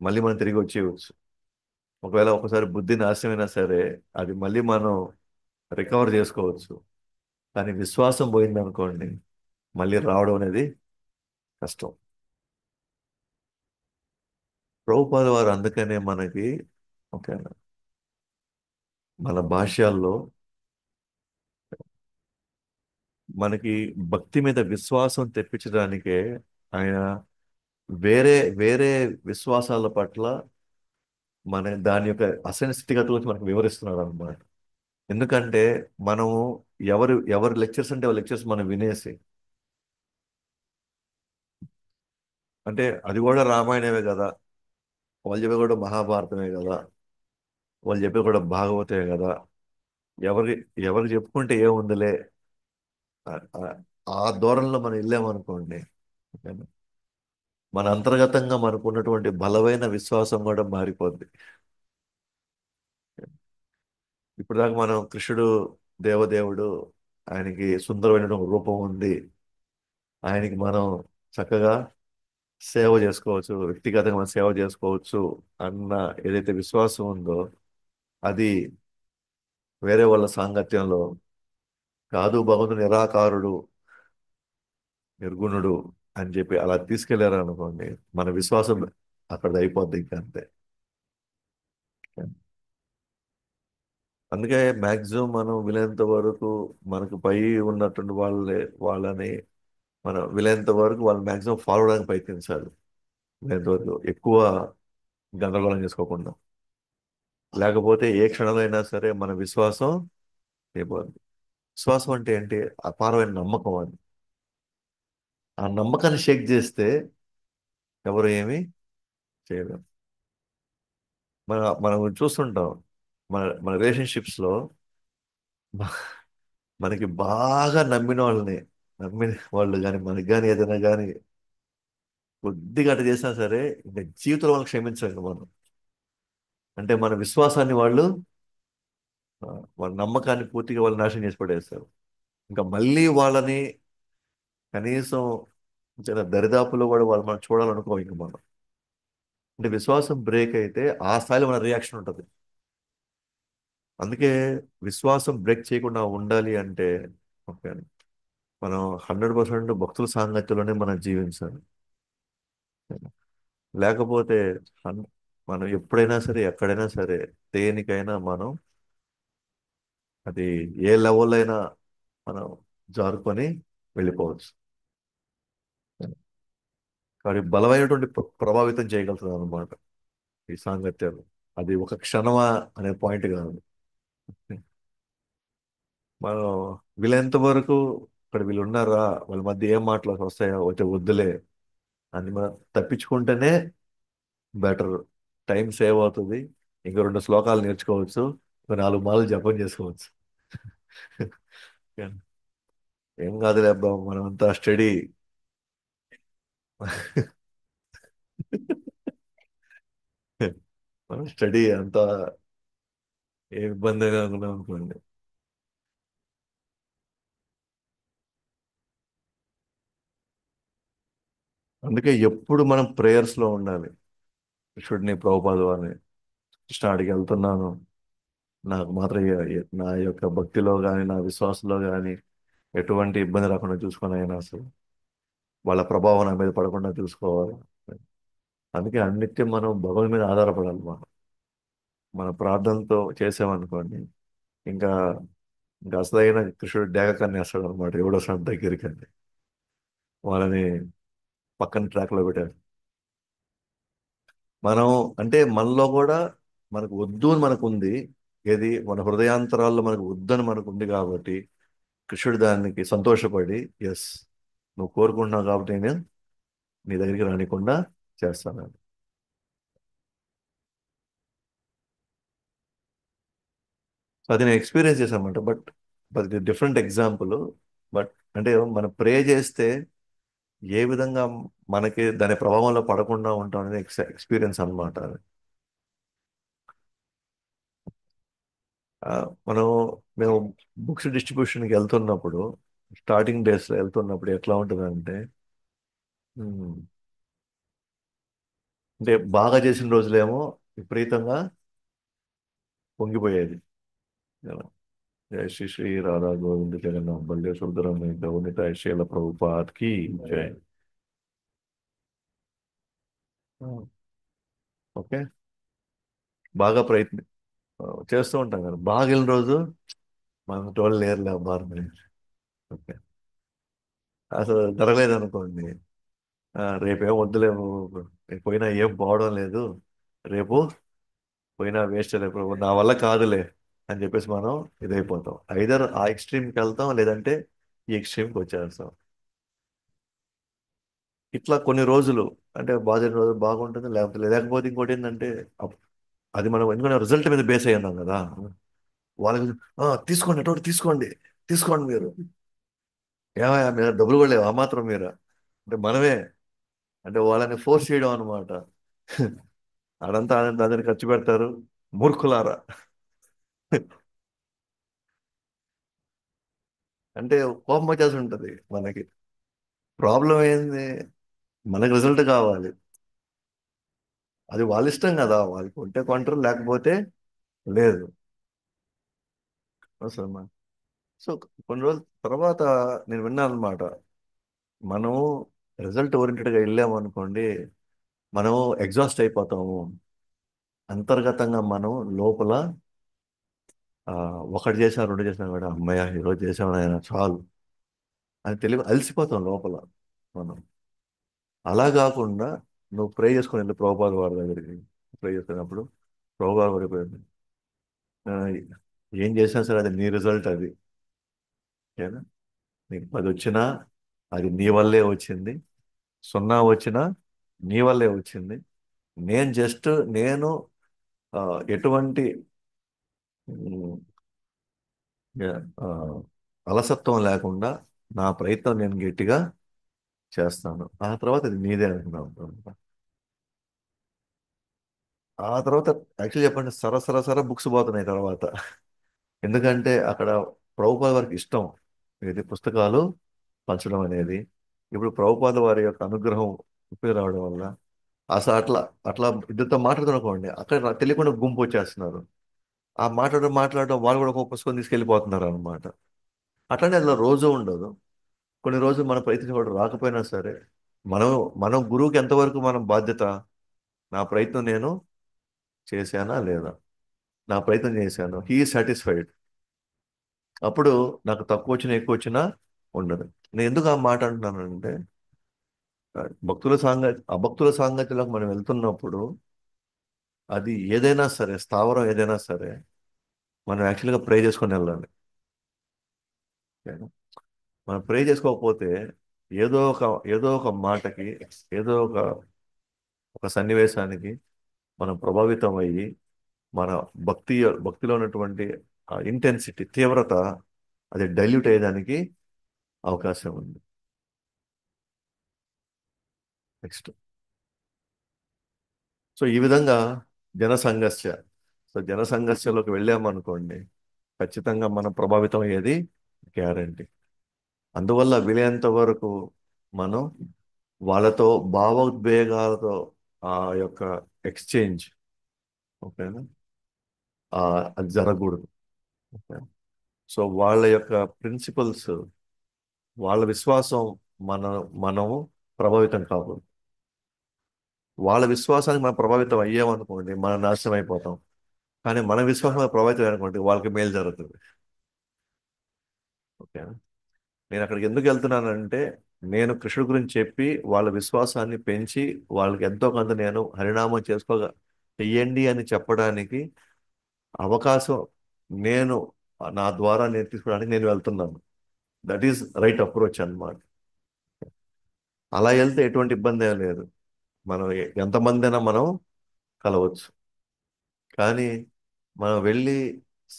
A: మళ్ళీ మనం తిరిగి వచ్చేయవచ్చు. ఒకవేళ ఒకసారి బుద్ధి నాశనమైనా సరే అది మళ్ళీ మనం రికవర్ చేసుకోవచ్చు. కానీ విశ్వాసం పోయింది అనుకోండి, మళ్ళీ రావడం అనేది కష్టం. ప్రభుపాద వారు అందుకనే మనకి ఓకే మన భాష్యాల్లో మనకి భక్తి మీద విశ్వాసం తెప్పించడానికే ఆయన వేరే వేరే విశ్వాసాల పట్ల దాని యొక్క అసలు స్థితిగతుల గురించి మనకు వివరిస్తున్నారు అనమాట. ఎందుకంటే మనము ఎవరి లెక్చర్స్ అంటే లెక్చర్స్ మనం వినేసి, అంటే అది కూడా రామాయణమే కదా, వాళ్ళు చెప్పేది కూడా మహాభారతమే కదా, వాళ్ళు చెప్పేది కూడా భాగవతే కదా. ఎవరికి ఎవరికి చెప్పుకుంటే ఏముందిలే. ఆ ఆ- ఆ ధోరణిలో మనం వెళ్ళామనుకోండి, ఓకేనా? మన అంతర్గతంగా మనకు ఉన్నటువంటి బలమైన విశ్వాసం కూడా మారిపోద్ది. ఇప్పుడు దాకా మనం కృష్ణుడు దేవదేవుడు, ఆయనకి సుందరమైన రూపం ఉంది, ఆయనకి మనం చక్కగా సేవ చేసుకోవచ్చు, వ్యక్తిగతంగా మనం సేవ చేసుకోవచ్చు అన్న ఏదైతే విశ్వాసం ఉందో, అది వేరే వాళ్ళ సాంగత్యంలో కాదు, భగవంతుడు నిరాకారుడు, నిర్గుణుడు అని చెప్పి అలా తీసుకెళ్లారు అనుకోండి, మన విశ్వాసం అక్కడ అయిపోద్ది ఇంకా అంతే. అందుకే మ్యాక్సిమం మనం వీలైనంత వరకు మనకు పై ఉన్నటువంటి వాళ్ళని మనం వీలైనంత వరకు వాళ్ళు మ్యాక్సిమం ఫాలో అవడానికి ప్రయత్నించాలి. వీలైనంత వరకు ఎక్కువ గందరగోళం చేసుకోకుండా, లేకపోతే ఏ క్షణంలో అయినా సరే మన విశ్వాసం అయిపోద్ది. విశ్వాసం అంటే ఏంటి? అపారమైన నమ్మకం అది. ఆ నమ్మకాన్ని షేక్ చేస్తే ఎవరు ఏమీ చేయలేరు. మనం చూస్తుంటాం, మన మన రిలేషన్షిప్స్ లో మనకి బాగా నమ్మిన వాళ్ళని, నమ్మిన వాళ్ళు కానీ మనకి కానీ ఏదైనా కానీ కొద్దిగా అటు చేసినా సరే ఇంకా జీవితంలో వాళ్ళని క్షమించలేము మనం. అంటే మన విశ్వాసాన్ని వాళ్ళు, ఆ, వాళ్ళ నమ్మకాన్ని పూర్తిగా వాళ్ళు నాశనం చేసి పడేస్తారు. ఇంకా మళ్ళీ వాళ్ళని కనీసం చిన్న దరిదాపులో కూడా వాళ్ళు మనం చూడాలనుకో ఇంక మనం. అంటే విశ్వాసం బ్రేక్ అయితే ఆ స్థాయిలో మన రియాక్షన్ ఉంటుంది. అందుకే విశ్వాసం బ్రేక్ చేయకుండా ఉండాలి అంటే, ఓకే, మనం 100% భక్తుల సాంగత్యంలోనే మనం జీవించాలి. లేకపోతే హన్- మనం ఎప్పుడైనా సరే ఎక్కడైనా సరే దేనికైనా మనం అది ఏ లెవెల్ అయినా మనం జారుకొని వెళ్ళిపోవచ్చు. కాబట్టి బలమైనటువంటి ప్రభావితం చేయగలుగుతుంది అనమాట ఈ సాంగత్యాలు. అది ఒక క్షణమా అనే పాయింట్ కాదు. మనం వీళ్ళెంత వరకు ఇక్కడ వీళ్ళు ఉన్నారా, వాళ్ళ మధ్య ఏం మాటలు వస్తాయో అయితే వద్దులే అని మనం తప్పించుకుంటేనే బెటర్. టైం సేవ్ అవుతుంది. ఇంకో 2 శ్లోకాలు నేర్చుకోవచ్చు, ఒక 4 మాలలు జపం చేసుకోవచ్చు. ఏం కాదులే అబ్బా, మనమంతా స్టడీ. మనం స్టడీ అంతా ఏ ఇబ్బంది అయినా అనుకున్నాం అనుకోండి. అందుకే ఎప్పుడు మనం ప్రేయర్స్ లో ఉండాలి. కృష్ణుడిని, ప్రభుపాద వారిని, కృష్ణ అడిగి వెళ్తున్నాను, నాకు మాత్రం నా యొక్క భక్తిలో కానీ నా విశ్వాసంలో కానీ ఎటువంటి ఇబ్బంది రాకుండా చూసుకొని అయినా అసలు వాళ్ళ ప్రభావం నా మీద పడకుండా చూసుకోవాలి. అందుకే అన్నిత్యం మనం భగవంతుని మీద ఆధారపడాలి. మనం మన ప్రార్థనతో చేసామనుకోండి, ఇంకా ఇంకా అసలైన కృష్ణుడు డేగ కన్నేస్తాడు అనమాట. ఎవడో వస్తాడు దగ్గరికి అని వాళ్ళని పక్కన ట్రాక్ లో పెట్టారు. మనం అంటే మనలో కూడా మనకు వద్దు అని మనకు ఉంది. ఏది మన హృదయాంతరాల్లో మనకు వద్దని మనకు ఉంది కాబట్టి కృష్ణుడు దానికి సంతోషపడి, ఎస్, నువ్వు కోరుకుంటున్నావు కాబట్టి నేను నీ దగ్గరికి రానికుండా చేస్తాను. సో అది నేను ఎక్స్పీరియన్స్ చేశాను అనమాట. బట్ ఇది డిఫరెంట్ ఎగ్జాంపుల్. బట్ అంటే మనం ప్రే చేస్తే ఏ విధంగా మనకి దాని ప్రభావంలో పడకుండా ఉంటాం అనేది ఎక్స్పీరియన్స్ అనమాట. ఆ, మనం మేము బుక్స్ డిస్ట్రిబ్యూషన్కి వెళ్తున్నప్పుడు, స్టార్టింగ్ డేస్లో వెళ్తున్నప్పుడు ఎట్లా ఉంటుందంటే, ఉమ్, అంటే బాగా చేసిన రోజులేమో విపరీతంగా పొంగిపోయేది. జయ శ్రీ శ్రీ రాధా గోవింద జగన్నాథ్ బల్య సుందరమయ్య గౌనిత శీల ప్రభుపాద్ కి జయ. ఓకే, బాగా చేస్తూ ఉంటాం కదా. బాగా వెళ్ళిన రోజు మన టోల్ లేరులే బార్ ఓకే, అసలు జరగలేదు అనుకోండి, రేపేం వద్దులేము, పోయినా ఏం పోవడం లేదు, రేపు పోయినా వేస్ట్, రేపు నా వల్ల కాదులే అని చెప్పేసి మనం ఇదైపోతాం. ఐదర్ ఆ ఎక్స్ట్రీమ్కి వెళ్తాం, లేదంటే ఈ ఎక్స్ట్రీమ్కి వచ్చేస్తాం. ఇట్లా కొన్ని రోజులు అంటే బాగా రోజులు బాగుంటుంది, లేకపోతే ఇంకోటి ఏంటంటే అది మనం ఎందుకంటే రిజల్ట్ మీద బేస్ అయి ఉన్నాం కదా. వాళ్ళకి తీసుకోండి, అటువంటి తీసుకోండి, తీసుకోండి మీరు. ఏమయ్యా మీరు డబ్బులు కూడా లేవు ఆ మాత్రం మీరు అంటే మనమే, అంటే వాళ్ళని ఫోర్స్ చేయడం అనమాట. అదంతా దాన్ని ఖర్చు పెడతారు, మూర్ఖులారా. అంటే కోపం వచ్చేసి ఉంటది మనకి. ప్రాబ్లం ఏంది, మనకి రిజల్ట్ కావాలి. అది వాళ్ళ ఇష్టం కదా, వాళ్ళకి ఉంటే కొంటారు, లేకపోతే లేదు. అవసరమా? సో కొన్ని రోజుల తర్వాత నేను విన్నాను అనమాట. మనం రిజల్ట్ ఓరియంటెడ్గా వెళ్ళాము అనుకోండి, మనం ఎగ్జాస్ట్ అయిపోతాము. అంతర్గతంగా మనం లోపల ఆ, ఒకటి చేసినా రెండు చేసినా కూడా అమ్మయ్య ఈరోజు చేసాం ఆయన చాలు అని తెలివి అలసిపోతాం లోపల మనం. అలా కాకుండా నువ్వు ప్రే చేసుకుని వెళ్ళి ప్రభుపాద వారి దగ్గరికి ప్రే చేసుకున్నప్పుడు ప్రభుపాద వారి ఆ, ఏం చేసినా సరే అది నీ రిజల్ట్ అది. ఓకేనా? నీకు 10 వచ్చినా అది నీ వల్లే వచ్చింది, సున్నా వచ్చినా నీ వల్లే వచ్చింది. నేను జస్ట్ నేను ఆ, ఎటువంటి ఉమ్, ఆ, అలసత్వం లేకుండా నా ప్రయత్నం నేను గట్టిగా చేస్తాను. ఆ తర్వాత అది నీదే అనుకున్నాను. ఆ తర్వాత యాక్చువల్లీ చెప్పండి, సర బుక్స్ పోతున్నాయి తర్వాత. ఎందుకంటే అక్కడ ప్రభుపాద వారికి ఇష్టం ఇది పుస్తకాలు పంచడం అనేది. ఇప్పుడు ప్రభుపాద వారి యొక్క అనుగ్రహం ఉపయోగ రావడం వల్ల అసలు అట్లా అట్లా ఇద్దరితో మాట్లాడుతునుకోండి, అక్కడ నాకు తెలియకుండా గుంపు వచ్చేస్తున్నారు. ఆ మాట్లాడడం మాట్లాడడం వాళ్ళు కూడా ఒక పుస్తకం తీసుకెళ్ళిపోతున్నారు అనమాట. అట్లనే అట్లా రోజు ఉండదు. కొన్ని రోజులు మన ప్రయత్నం కూడా రాకపోయినా సరే, మనం మనం గురువుకి ఎంతవరకు మనం బాధ్యత. నా ప్రయత్నం నేను చేశానా లేదా, నా ప్రయత్నం చేశాను, హీ సాటిస్ఫైడ్. అప్పుడు నాకు తక్కువ వచ్చినా ఎక్కువ వచ్చినా ఉండదు. నేను ఎందుకు ఆ మాట అంటున్నానంటే, భక్తుల అభక్తుల సాంగత్యంలోకి మనం వెళ్తున్నప్పుడు అది ఏదైనా సరే, స్థావరం ఏదైనా సరే, మనం యాక్చువల్గా ప్రే చేసుకొని వెళ్ళాలి. ఓకేనా? మనం ప్రే చేసుకోకపోతే ఏదో ఒక ఏదో ఒక మాటకి, ఏదో ఒక సన్నివేశానికి మనం ప్రభావితం అయ్యి మన భక్తి భక్తిలో ఉన్నటువంటి ఇంటెన్సిటీ తీవ్రత అది డైల్యూట్ అయ్యేదానికి అవకాశం ఉంది. నెక్స్ట్, సో ఈ విధంగా జనసంఘర్ష, సో జనసంఘర్షలోకి వెళ్ళామనుకోండి, ఖచ్చితంగా మనం ప్రభావితం అయ్యేది గ్యారంటీ. అందువల్ల వీలైనంత వరకు మనం వాళ్ళతో భావోద్వేగాలతో ఆ యొక్క ఎక్స్చేంజ్, ఓకేనా, అది జరగకూడదు. ఓకే. సో వాళ్ళ యొక్క ప్రిన్సిపల్స్, వాళ్ళ విశ్వాసం మన మనము ప్రభావితం కాకూడదు. వాళ్ళ విశ్వాసానికి మనం ప్రభావితం అయ్యామనుకోండి, మనం నాశనం అయిపోతాం. కానీ మన విశ్వాసం ప్రభావితం అనుకోండి, వాళ్ళకి మేలు జరుగుతుంది. ఓకే. నేను అక్కడికి ఎందుకు వెళ్తున్నానంటే, నేను కృష్ణుడి గురించి చెప్పి వాళ్ళ విశ్వాసాన్ని పెంచి వాళ్ళకి ఎంతో కొంత నేను హరినామం చెయ్యండి అని చెప్పడానికి అవకాశం నేను నా ద్వారా నేను తీసుకోవడానికి నేను వెళ్తున్నాను. దట్ ఈస్ రైట్ అప్రోచ్ అన్నమాట. అలా వెళ్తే ఎటువంటి ఇబ్బంది ఏం లేదు. మనం ఎంతమంది అయినా మనం కలవచ్చు. కానీ మనం వెళ్ళి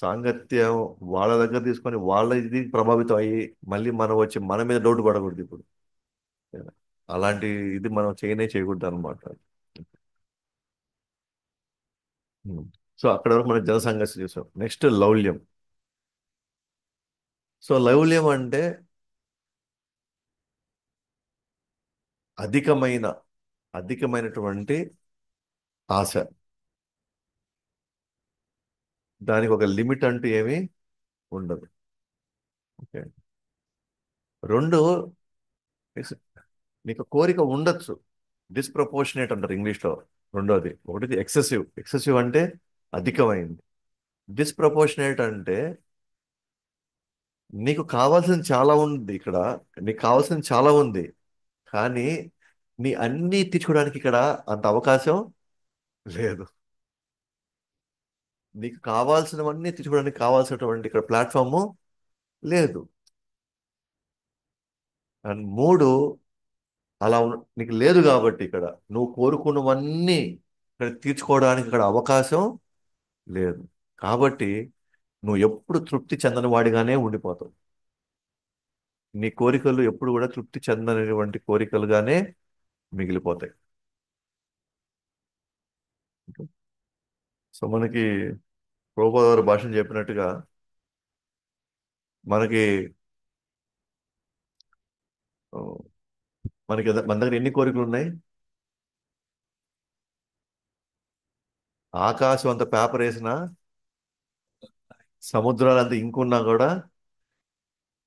A: సాంగత్యం వాళ్ళ దగ్గర తీసుకొని వాళ్ళ ఇది ప్రభావితం అయ్యి మళ్ళీ మనం వచ్చి మన మీద డౌట్ పడకూడదు ఇప్పుడు. అలాంటి ఇది మనం చేయకూడదు అనమాట. సో అక్కడ వరకు మనం జనసంఘర్షణ చూసాం. నెక్స్ట్ లౌల్యం. సో లౌల్యం అంటే అధికమైన అధికమైనటువంటి ఆశ. దానికి ఒక లిమిట్ అంటూ ఏమీ ఉండదు. ఓకే. రెండు, నీకు కోరిక ఉండొచ్చు, డిస్ప్రపోర్షనేట్ అంటారు ఇంగ్లీష్లో. రెండోది ఒకటి ఎక్సెసివ్. ఎక్సెసివ్ అంటే అధికమైంది. డిస్ప్రపోర్షనేట్ అంటే నీకు కావాల్సింది చాలా ఉంది ఇక్కడ, నీకు కావాల్సింది చాలా ఉంది, కానీ నీ అన్నీ తీర్చుకోవడానికి ఇక్కడ అంత అవకాశం లేదు. నీకు కావాల్సినవన్నీ తీర్చుకోవడానికి కావాల్సినటువంటి ఇక్కడ ప్లాట్ఫాము లేదు. అండ్ మూడు, నీకు లేదు కాబట్టి ఇక్కడ నువ్వు కోరుకున్నవన్నీ ఇక్కడ తీర్చుకోవడానికి ఇక్కడ అవకాశం లేదు. కాబట్టి నువ్వు ఎప్పుడు తృప్తి చెందని వాడిగానే ఉండిపోతావు. నీ కోరికలు ఎప్పుడు కూడా తృప్తి చెందనటువంటి కోరికలుగానే మిగిలిపోతాయి. సో మనకి ప్రభుపాద గారు భాషణ చెప్పినట్టుగా మనకి ఆ, మన దగ్గర ఎన్ని కోరికలు ఉన్నాయి? ఆకాశం అంత పేపర్ వేసినా, సముద్రాలు అంత ఇంకున్నా కూడా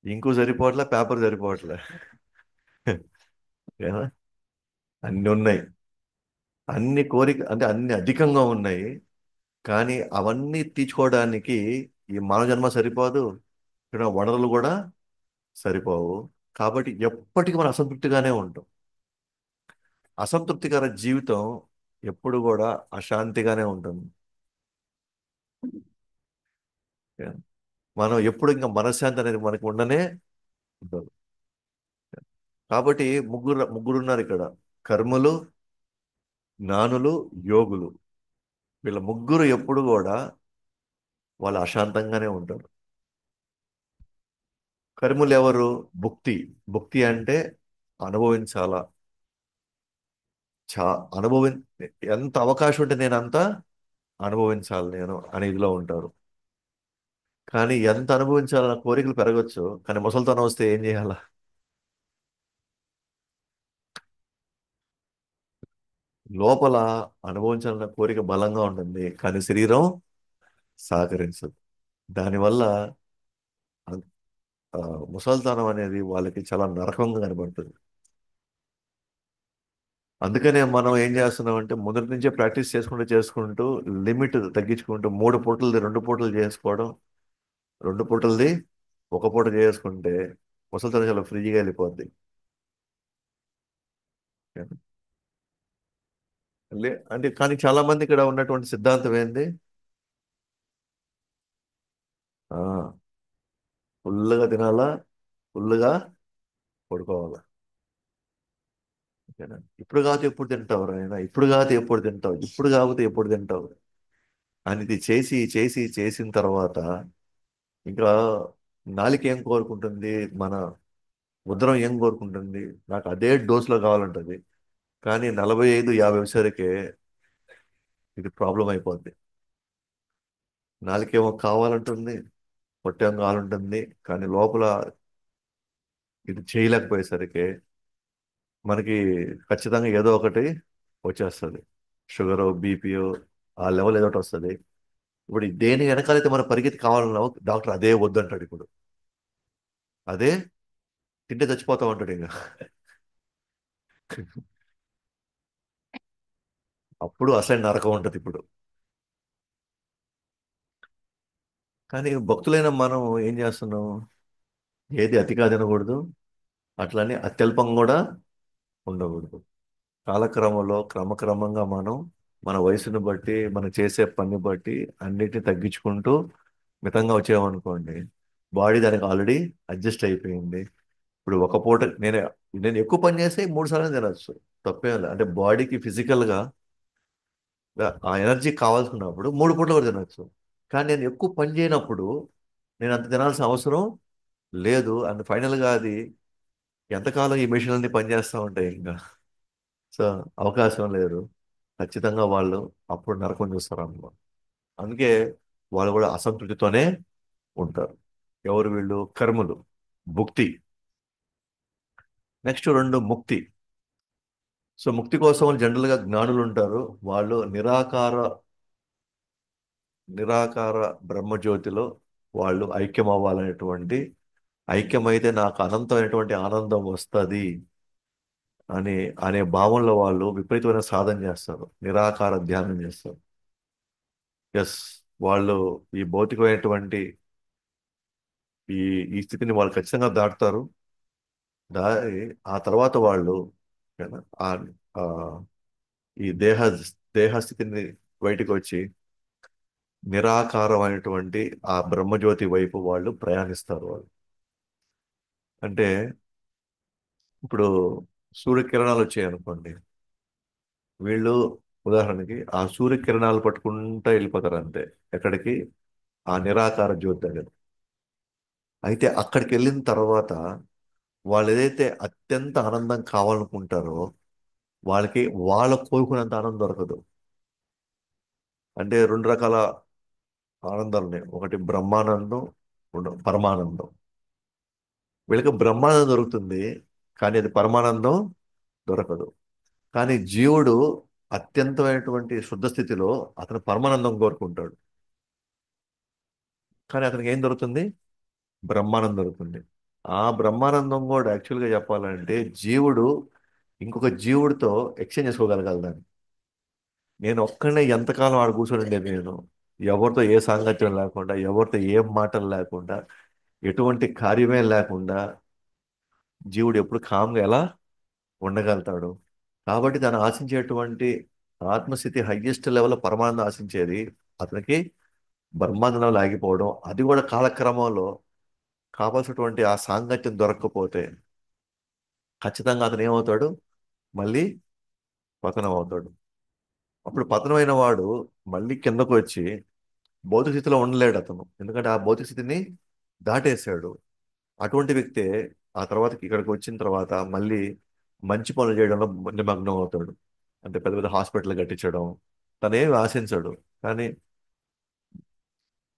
A: ఇంకు సరిపోవట్లే, పేపర్ సరిపోవట్లే. ఏనా? అన్ని ఉన్నాయి. అన్ని కోరిక అంటే అన్ని అధికంగా ఉన్నాయి. కానీ అవన్నీ తీర్చుకోవడానికి ఈ మానవ జన్మ సరిపోదు. ఇక్కడ వనరులు కూడా సరిపోవు. కాబట్టి ఎప్పటికీ మనం అసంతృప్తిగానే ఉంటాం. అసంతృప్తికర జీవితం ఎప్పుడు కూడా అశాంతిగానే ఉంటుంది. మనం ఎప్పుడు ఇంకా మనశ్శాంతి అనేది మనకు ఉండనే ఉండదు. కాబట్టి ముగ్గురు ఉన్నారు ఇక్కడ: కర్మలు, జ్ఞానులు, యోగులు. వీళ్ళ ముగ్గురు ఎప్పుడు కూడా వాళ్ళు అశాంతంగానే ఉంటారు. కర్ములు ఎవరు? భుక్తి. భుక్తి అంటే అనుభవించాలా, చా అనుభవి ఎంత అవకాశం ఉంటే నేను అంత అనుభవించాలి నేను అనే ఇదిలో ఉంటారు. కానీ ఎంత అనుభవించాలన్న కోరికలు పెరగచ్చు, కానీ ముసలితనం వస్తే ఏం చేయాలా? లోపల అనుభవించాలన్న కోరిక బలంగా ఉంటుంది, కానీ శరీరం సహకరించదు. దానివల్ల అ- ముసలితనం అనేది వాళ్ళకి చాలా నరకంగా కనబడుతుంది. అందుకనే మనం ఏం చేస్తున్నాం అంటే మొదటి నుంచే ప్రాక్టీస్ చేసుకుంటూ లిమిట్ తగ్గించుకుంటూ 3 పూటలది 2 పూటలు చేసుకోవడం, 2 పూటలది 1 పూట చేసుకుంటే ముసలితనం చాలా ఫ్రీగా వెళ్ళిపోద్ది. అంటే కానీ చాలా మంది ఇక్కడ ఉన్నటువంటి సిద్ధాంతం ఏంది? ఆ ఫుల్గా తినాలా, ఫుల్గా పడుకోవాలా. ఓకేనా? ఇప్పుడు కాకపోతే ఎప్పుడు తింటావు నాయనా, ఇప్పుడు కాకపోతే ఎప్పుడు తింటావు, ఇప్పుడు కాకపోతే ఎప్పుడు తింటావు అని ఇది చేసి చేసి చేసిన తర్వాత ఇంకా నాలిక ఏం కోరుకుంటుంది? మన ఉదరం ఏం కోరుకుంటుంది? నాకు అదే డోస్లో కావాలంటది. కానీ 45-50 వచ్చేసరికి ఇది ప్రాబ్లం అయిపోద్ది. నాలుకేమో కావాలంటుంది, పొట్టేమో కావాలంటుంది, కానీ లోపల ఇది చేయలేకపోయేసరికి మనకి ఖచ్చితంగా ఏదో ఒకటి వచ్చేస్తుంది. షుగరు, బీపీయో, ఆ లెవెల్ ఏదో ఒకటి వస్తుంది. ఇప్పుడు దేని వెనకాలైతే మన పరిగెత్తి కావాలన్నా డాక్టర్ అదే వద్దంటాడు ఇప్పుడు. అదే తింటే చచ్చిపోతాం అంటాడు ఇంకా. అప్పుడు అసలు నరకం ఉంటుంది ఇప్పుడు. కానీ భక్తులైన మనం ఏం చేస్తున్నాం? ఏది అతిగా తినకూడదు, అట్లని అత్యల్పం కూడా ఉండకూడదు. కాలక్రమంలో క్రమక్రమంగా మనం మన వయసును బట్టి మనం చేసే పని బట్టి అన్నిటిని తగ్గించుకుంటూ మితంగా వచ్చామనుకోండి, బాడీ దానికి ఆల్రెడీ అడ్జస్ట్ అయిపోయింది. ఇప్పుడు ఒక పూట నేను ఎక్కువ పని చేస్తే 3 సార్లు తినచ్చు, తప్పేం లేదు. అంటే బాడీకి ఫిజికల్గా ఆ ఎనర్జీ కావాల్సుకున్నప్పుడు 3 పూటలు కూడా తినచ్చు. కానీ నేను ఎక్కువ పని చేయనప్పుడు నేను అంత తినాల్సిన అవసరం లేదు. అండ్ ఫైనల్గా అది ఎంతకాలం ఈ మెషిన్లన్నీ పనిచేస్తూ ఉంటాయి ఇంకా. సో అవకాశం లేదు. ఖచ్చితంగా వాళ్ళు అప్పుడు నరకం చూస్తారు అన్నమాట. అందుకే వాళ్ళు కూడా అసంతృప్తితోనే ఉంటారు. ఎవరు వీళ్ళు? కర్ములు. భుక్తి. నెక్స్ట్ 2 ముక్తి. సో ముక్తి కోసం జనరల్గా జ్ఞానులు ఉంటారు. వాళ్ళు నిరాకార బ్రహ్మజ్యోతిలో వాళ్ళు ఐక్యం అవ్వాలనేటువంటి, ఐక్యమైతే నాకు అనంతమైనటువంటి ఆనందం వస్తుంది అని అనే భావంలో వాళ్ళు విపరీతమైన సాధన చేస్తారు, నిరాకార ధ్యానం చేస్తారు. ఎస్, వాళ్ళు ఈ భౌతికమైనటువంటి ఈ ఈ స్థితిని వాళ్ళు ఖచ్చితంగా దాటుతారు. దారి ఆ తర్వాత వాళ్ళు ఏనా, ఆ ఆ, ఈ దేహ స్థితిని బయటకు వచ్చి నిరాకారమైనటువంటి ఆ బ్రహ్మజ్యోతి వైపు వాళ్ళు ప్రయాణిస్తారు. వాళ్ళు అంటే ఇప్పుడు సూర్యకిరణాలు వచ్చాయి అనుకోండి, వీళ్ళు ఉదాహరణకి ఆ సూర్యకిరణాలు పట్టుకుంటా వెళ్ళిపోతారు అంతే. ఎక్కడికి? ఆ నిరాకార జ్యోతి దగ్గర. అయితే అక్కడికి వెళ్ళిన తర్వాత వాళ్ళు ఏదైతే అత్యంత ఆనందం కావాలనుకుంటారో వాళ్ళకి వాళ్ళ కోరుకున్నంత ఆనందం దొరకదు. అంటే రెండు రకాల ఆనందాలు ఉన్నాయి. ఒకటి బ్రహ్మానందం, రెండు పరమానందం. వీళ్ళకి బ్రహ్మానందం దొరుకుతుంది, కానీ అది పరమానందం దొరకదు. కానీ జీవుడు అత్యంతమైనటువంటి శుద్ధ స్థితిలో అతను పరమానందం కోరుకుంటాడు. కానీ అతనికి ఏం దొరుకుతుంది? బ్రహ్మానందం దొరుకుతుంది. ఆ బ్రహ్మానందం కూడా యాక్చువల్గా చెప్పాలంటే జీవుడు ఇంకొక జీవుడితో ఎక్స్చేంజ్ చేసుకోగలగాలి దాన్ని. నేను ఒక్కనే ఎంతకాలం ఆడ కూర్చొని ఉండేది నేను? ఎవరితో ఏ సాంగత్యం లేకుండా, ఎవరితో ఏం మాటలు లేకుండా, ఎటువంటి కార్యమే లేకుండా జీవుడు ఎప్పుడు కామ్గా ఎలా ఉండగలుగుతాడు? కాబట్టి తను ఆశించేటువంటి ఆత్మస్థితి హయ్యెస్ట్ లెవెల్ పరమానందం ఆశించేది అతనికి బ్రహ్మానందంలో ఆగిపోవడం. అది కూడా కాలక్రమంలో కావాల్సినటువంటి ఆ సాంగత్యం దొరకకపోతే ఖచ్చితంగా అతను ఏమవుతాడు? మళ్ళీ పతనం అవుతాడు. అప్పుడు పతనమైన వాడు మళ్ళీ కిందకు వచ్చి భౌతిక స్థితిలో ఉండలేడు అతను. ఎందుకంటే ఆ భౌతిక స్థితిని దాటేశాడు. అటువంటి వ్యక్తే ఆ తర్వాత ఇక్కడికి వచ్చిన తర్వాత మళ్ళీ మంచి పనులు చేయడంలో నిమగ్నం అవుతాడు. అంటే పెద్ద పెద్ద హాస్పిటల్ కట్టించడం. తనేమి ఆశించడు. కానీ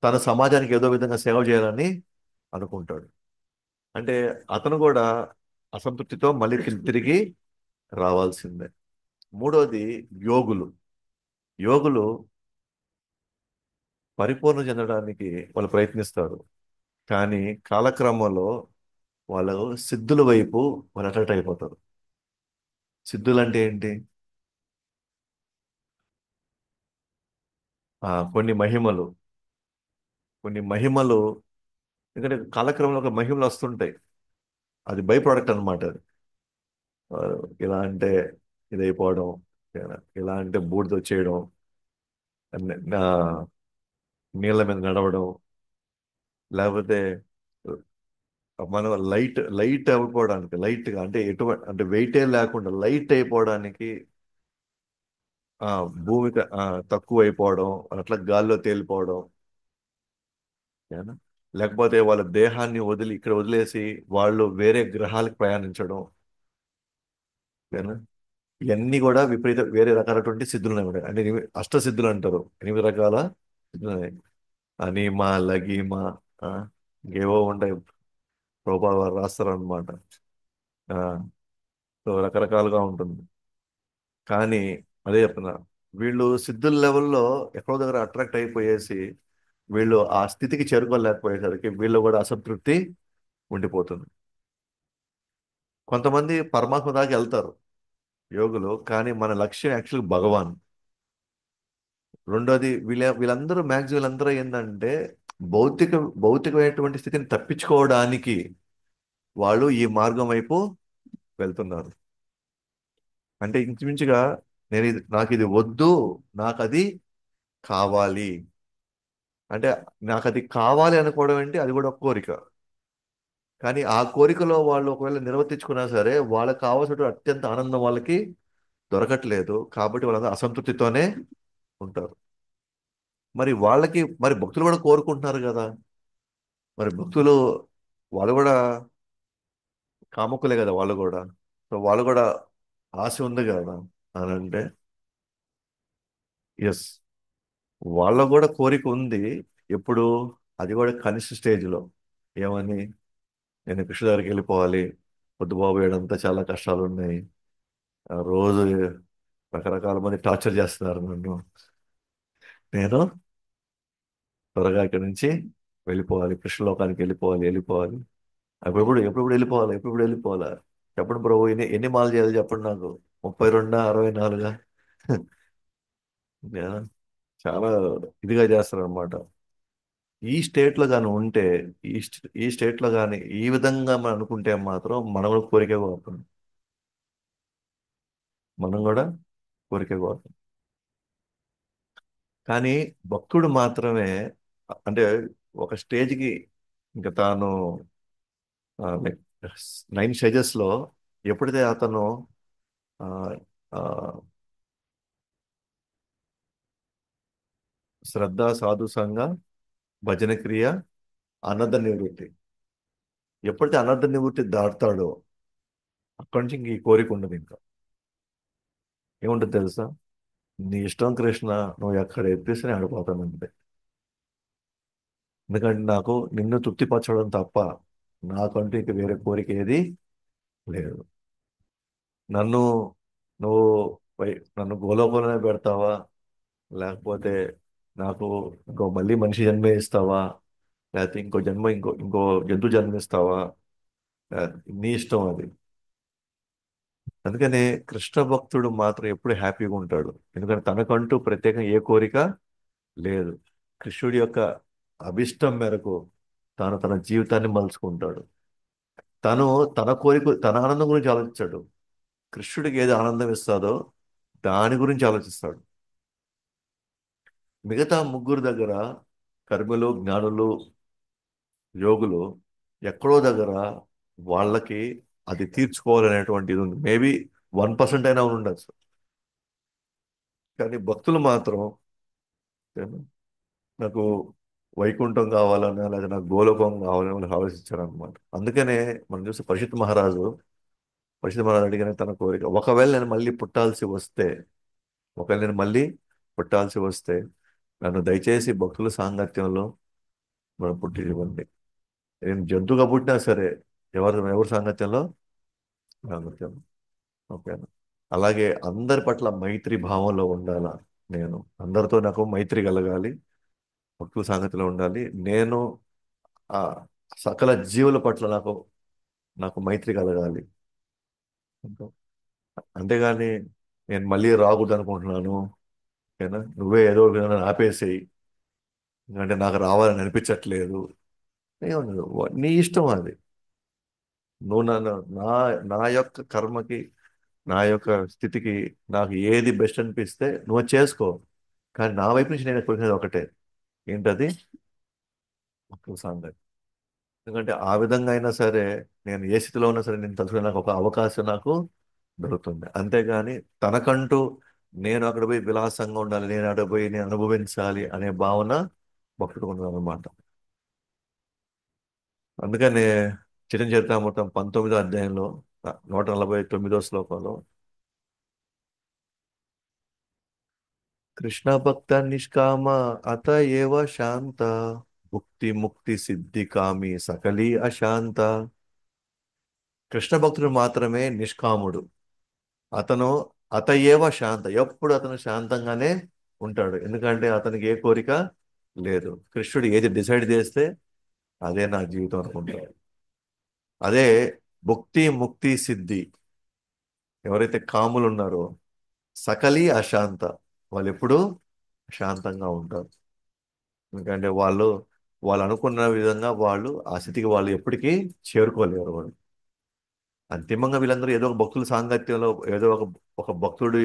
A: తన సమాజానికి ఏదో విధంగా సేవ చేయాలని అనుకుంటాడు. అంటే అతను కూడా అసంతృప్తితో మళ్ళీ తిరిగి రావాల్సిందే. మూడోది యోగులు. యోగులు పరిపూర్ణ చెందడానికి వాళ్ళు ప్రయత్నిస్తారు. కానీ కాలక్రమంలో వాళ్ళు సిద్ధుల వైపు వాళ్ళు అట్రాక్ట్ అయిపోతారు. సిద్ధులు అంటే ఏంటి? కొన్ని మహిమలు. కొన్ని మహిమలు. ఎందుకంటే కాలక్రమంలో ఒక మహిమలు వస్తుంటాయి. అది బై ప్రోడక్ట్ అనమాట అది. ఆ, ఇలా అంటే ఇదైపోవడం, ఇలా అంటే బూడిద వచ్చేయడం, నా నీళ్ళ మీద నడవడం, లేకపోతే మనం లైట్ లైట్ అయిపోవడానికి, లైట్ గా అంటే ఎటువంటి అంటే వెయిటే లేకుండా లైట్ అయిపోవడానికి, ఆ భూమికి తక్కువ అయిపోవడం, అట్లా గాల్లో తేలిపోవడం. ఏనా? లేకపోతే వాళ్ళ దేహాన్ని వదిలి ఇక్కడ వదిలేసి వాళ్ళు వేరే గ్రహాలకు ప్రయాణించడం. ఏనా? ఇవన్నీ కూడా విపరీత వేరే రకాలటువంటి సిద్ధులు ఉన్నాయి. అంటే అష్టసిద్ధులు అంటారు. 8 రకాల సిద్ధులు ఉన్నాయి. అనిమా, లగిమా, ఆ, ఇంకేవో ఉంటాయి. ప్రభుపాద వారు రాస్తారు అనమాట. సో రకరకాలుగా ఉంటుంది. కానీ అదే చెప్తున్నా, వీళ్ళు సిద్ధుల లెవెల్లో ఎక్కడో దగ్గర అట్రాక్ట్ అయిపోయేసి వీళ్ళు ఆ స్థితికి చేరుకోలేకపోయేసరికి వీళ్ళు కూడా అసంతృప్తి ఉండిపోతుంది. కొంతమంది పరమాత్మ దాకా వెళ్తారు యోగులు, కానీ మన లక్ష్యం యాక్చువల్ భగవాన్. రెండోది వీళ్ళందరూ మ్యాక్సిమం వీళ్ళందరూ ఏంటంటే భౌతిక భౌతికమైనటువంటి స్థితిని తప్పించుకోవడానికి వాళ్ళు ఈ మార్గం వైపు వెళ్తున్నారు. అంటే ఇంచుమించుగా నాకు ఇది వద్దు, నాకు అది కావాలి. అంటే నాకు అది కావాలి అనుకోవడం ఏంటి? అది కూడా ఒక కోరిక. కానీ ఆ కోరికలో వాళ్ళు ఒకవేళ నిర్వర్తించుకున్నా సరే వాళ్ళకి కావాల్సిన అత్యంత ఆనందం వాళ్ళకి దొరకట్లేదు. కాబట్టి వాళ్ళందరూ అసంతృప్తితోనే ఉంటారు. మరి వాళ్ళకి మరి భక్తులు కూడా కోరుకుంటున్నారు కదా. మరి భక్తులు వాళ్ళు కూడా కాముకులే కదా వాళ్ళు కూడా. సో వాళ్ళు కూడా ఆశ ఉంది కదా అని అంటే, ఎస్, వాళ్ళ కూడా కోరిక ఉంది. ఎప్పుడు? అది కూడా కనిష్ట స్టేజ్లో. ఏమని? నేను కృష్ణ దగ్గరికి వెళ్ళిపోవాలి. పొద్దు బాబు ఏడంతా చాలా కష్టాలు ఉన్నాయి. రోజు రకరకాల మంది టార్చర్ చేస్తున్నారు నన్ను. నేను త్వరగా ఇక్కడి నుంచి వెళ్ళిపోవాలి, కృష్ణలోకానికి వెళ్ళిపోవాలి, వెళ్ళిపోవాలి. అప్పుడెప్పుడు ఎప్పుడెప్పుడు వెళ్ళిపోవాలి, ఎప్పుడెప్పుడు వెళ్ళిపోవాలా? చెప్పండి ప్రభు, ఎన్ని ఎన్ని మాలు చేయాలి చెప్పండి నాకు. 32, 64? నేను చాలా ఇదిగా చేస్తారు అనమాట. ఈ స్టేట్లో కానీ ఉంటే, ఈ స్టేట్లో కానీ ఈ విధంగా మనం అనుకుంటే మాత్రం మనం కూడా కోరిక కోరుతాం. మనం కూడా కోరిక కోరుతాం. కానీ భక్తుడు మాత్రమే, అంటే ఒక స్టేజ్కి ఇంకా తాను లైక్ 9 స్టేజెస్లో ఎప్పుడైతే అతను ఆ, ఆ, శ్రద్ధ, సాధు సంగ, భజన క్రియ, అనర్థ నివృత్తి. ఎప్పుడైతే అనర్థ నివృత్తి దాటుతాడో అక్కడి నుంచి ఇంక ఈ కోరిక ఉండదు ఇంకా. ఏముంటుంది తెలుసా? నీ ఇష్టం కృష్ణ, నువ్వు ఎక్కడ ఎత్తేసి నేను ఆడిపోతానంటే. ఎందుకంటే నాకు నిన్ను తృప్తిపరచడం తప్ప నాకంటూ ఇక వేరే కోరిక ఏది లేదు. నన్ను నువ్వు నన్ను గోలోకంలోనే పెడతావా, లేకపోతే నాకు మళ్ళీ మనిషి జన్మ ఇస్తావా, లేకపోతే ఇంకో జన్మ ఇంకో జంతు జన్మిస్తావా, నీ ఇష్టం అది. అందుకనే కృష్ణ భక్తుడు మాత్రం ఎప్పుడు హ్యాపీగా ఉంటాడు. ఎందుకంటే తనకంటూ ప్రత్యేకంగా ఏ కోరిక లేదు. కృష్ణుడి యొక్క అభిష్టం మేరకు తాను తన జీవితాన్ని మలుచుకుంటాడు. తను తన కోరిక, తన ఆనందం గురించి ఆలోచించాడు. కృష్ణుడికి ఏది ఆనందం ఇస్తాదో దాని గురించి ఆలోచిస్తాడు. మిగతా ముగ్గురు దగ్గర, కర్మలు, జ్ఞానులు, యోగులు, ఎక్కడో దగ్గర వాళ్ళకి అది తీర్చుకోవాలనేటువంటి ఇది ఉంది. మేబీ 1% అయినా ఉండొచ్చు. కానీ భక్తులు మాత్రం నాకు వైకుంఠం కావాలన్నా లేదా నాకు గోలోకం కావాలని వాళ్ళు ఆలోచించారనమాట. అందుకనే మనం చూస్తే పరిషత్ మహారాజు అడిగిన తన కోరిక, ఒకవేళ నేను మళ్ళీ పుట్టాల్సి వస్తే, ఒకవేళ నేను మళ్ళీ పుట్టాల్సి వస్తే నన్ను దయచేసి భక్తుల సాంగత్యంలో మనం పుట్టివ్వండి. నేను జంతువుగా పుట్టినా సరే ఎవరి సాంగత్యంలో? సాంగత్యం. ఓకేనా? అలాగే అందరి పట్ల మైత్రి భావంలో ఉండాలా. నేను అందరితో నాకు మైత్రి కలగాలి, భక్తుల సాంగత్యంలో ఉండాలి. నేను ఆ సకల జీవుల పట్ల నాకు నాకు మైత్రి కలగాలి. అంతేగాని నేను మళ్ళీ రాకూడదు అనుకుంటున్నాను, ఓకేనా, నువ్వే ఏదో ఒక విధంగా ఆపేసేయి, ఎందుకంటే నాకు రావాలని అనిపించట్లేదు, ఏమన్నది నీ ఇష్టం అది. నువ్వు నన్ను నా నా యొక్క కర్మకి, నా యొక్క స్థితికి నాకు ఏది బెస్ట్ అనిపిస్తే నువ్వు అది చేసుకో. కానీ నా వైపు నుంచి నేను కోరుకునేది ఒకటే. ఏంటది? భక్తుల సాంగత్యం. ఎందుకంటే ఆ విధంగా అయినా సరే నేను ఏ స్థితిలో ఉన్నా సరే నేను తలుచుకునే నాకు ఒక అవకాశం నాకు దొరుకుతుంది. అంతేగాని తనకంటూ నేను అక్కడ పోయి విలాసంగా ఉండాలి, నేను అక్కడ పోయి నేను అనుభవించాలి అనే భావన భక్తుడు ఉండదు అనమాట. అందుకనే చైతన్య చరితామృతం 19వ అధ్యాయంలో 149వ శ్లోకంలో కృష్ణ భక్త నిష్కామ అత ఏవ శాంత భుక్తి ముక్తి సిద్ధి కామి సకలి అశాంత. కృష్ణ భక్తుడు మాత్రమే నిష్కాముడు. అతను అత ఏవ శాంత, ఎప్పుడు అతను శాంతంగానే ఉంటాడు. ఎందుకంటే అతనికి ఏ కోరిక లేదు. కృష్ణుడు ఏది డిసైడ్ చేస్తే అదే నా జీవితం అనుకుంటాడు. అదే భుక్తి ముక్తి సిద్ధి. ఎవరైతే కాములు ఉన్నారో సకలి అశాంత, వాళ్ళు ఎప్పుడూ శాంతంగా ఉంటారు. ఎందుకంటే వాళ్ళు అనుకున్న విధంగా వాళ్ళు ఆ స్థితికి వాళ్ళు ఎప్పటికీ చేరుకోలేరు వాళ్ళు. అంతిమంగా వీళ్ళందరూ ఏదో ఒక భక్తుల సాంగత్యంలో, ఏదో ఒక భక్తుడి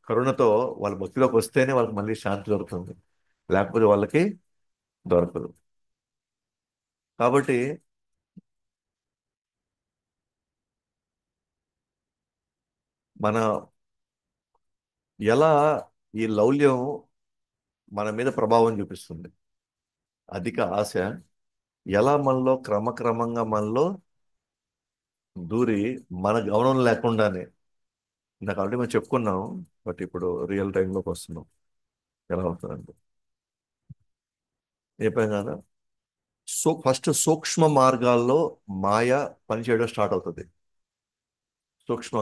A: కరుణతో వాళ్ళ భక్తిలోకి వస్తేనే వాళ్ళకి మళ్ళీ శాంతి దొరుకుతుంది, లేకపోతే వాళ్ళకి దొరకదు. కాబట్టి మన ఎలా ఈ లౌల్యం మన మీద ప్రభావం చూపిస్తుంది, అధిక ఆశ ఎలా మనలో క్రమక్రమంగా మనలో దూరి మన గమనం లేకుండానే, నాకు ఆల్రెడీ మనం చెప్పుకున్నాం, బట్ ఇప్పుడు రియల్ టైంలోకి వస్తున్నాం. ఎలా అవుతుందంటే చెప్పాం కదా, ఫస్ట్ సూక్ష్మ మార్గాల్లో మాయ పనిచేయడం స్టార్ట్ అవుతుంది. సూక్ష్మ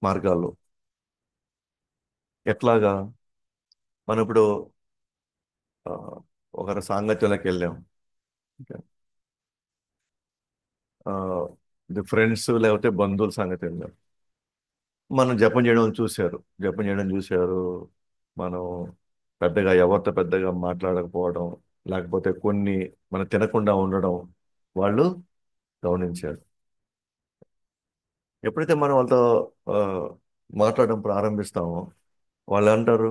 A: మార్గాల్లో ఎట్లాగా? మనం ఇప్పుడు ఆ, ఒకరి సాంగత్యంలోకి వెళ్ళాం. ఇది ఫ్రెండ్స్ లేకపోతే బంధువుల సంగతి వెళ్ళాం. మనం జపం చేయడం చూశారు. మనం పెద్దగా ఎవరితో పెద్దగా మాట్లాడకపోవడం, లేకపోతే కొన్ని మనం తినకుండా ఉండడం వాళ్ళు గమనించారు. ఎప్పుడైతే మనం వాళ్ళతో ఆ, మాట్లాడడం ప్రారంభిస్తామో వాళ్ళు అంటారు,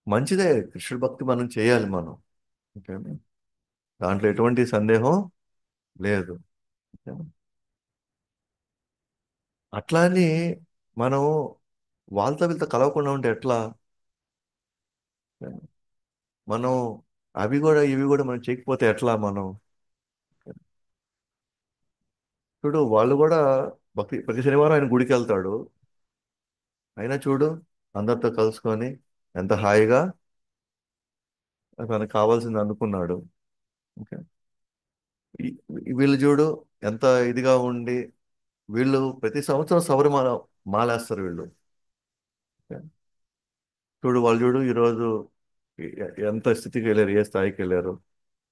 A: మంచిదే, కృష్ణుడి భక్తి మనం చేయాలి మనం, ఓకేనా, దాంట్లో ఎటువంటి సందేహం లేదు. ఓకేనా? అట్లా అని మనం వాళ్ళతో వీళ్ళతో కలవకుండా ఉంటే ఎట్లా? మనం అవి కూడా ఇవి కూడా మనం చేయకపోతే ఎట్లా మనం? చూడు వాళ్ళు కూడా భక్తి ప్రతి శనివారం ఆయన గుడికి వెళ్తాడు. అయినా చూడు అందరితో కలుసుకొని ఎంత హాయిగా తనకు కావాల్సింది అనుకున్నాడు. ఓకే. వీళ్ళు చూడు ఎంత ఇదిగా ఉండి వీళ్ళు ప్రతి సంవత్సరం శబరిమల మాలేస్తారు వీళ్ళు. ఓకే. చూడు వాళ్ళు చూడు ఈరోజు ఎంత స్థితికి వెళ్ళారు, ఏ స్థాయికి వెళ్ళారు.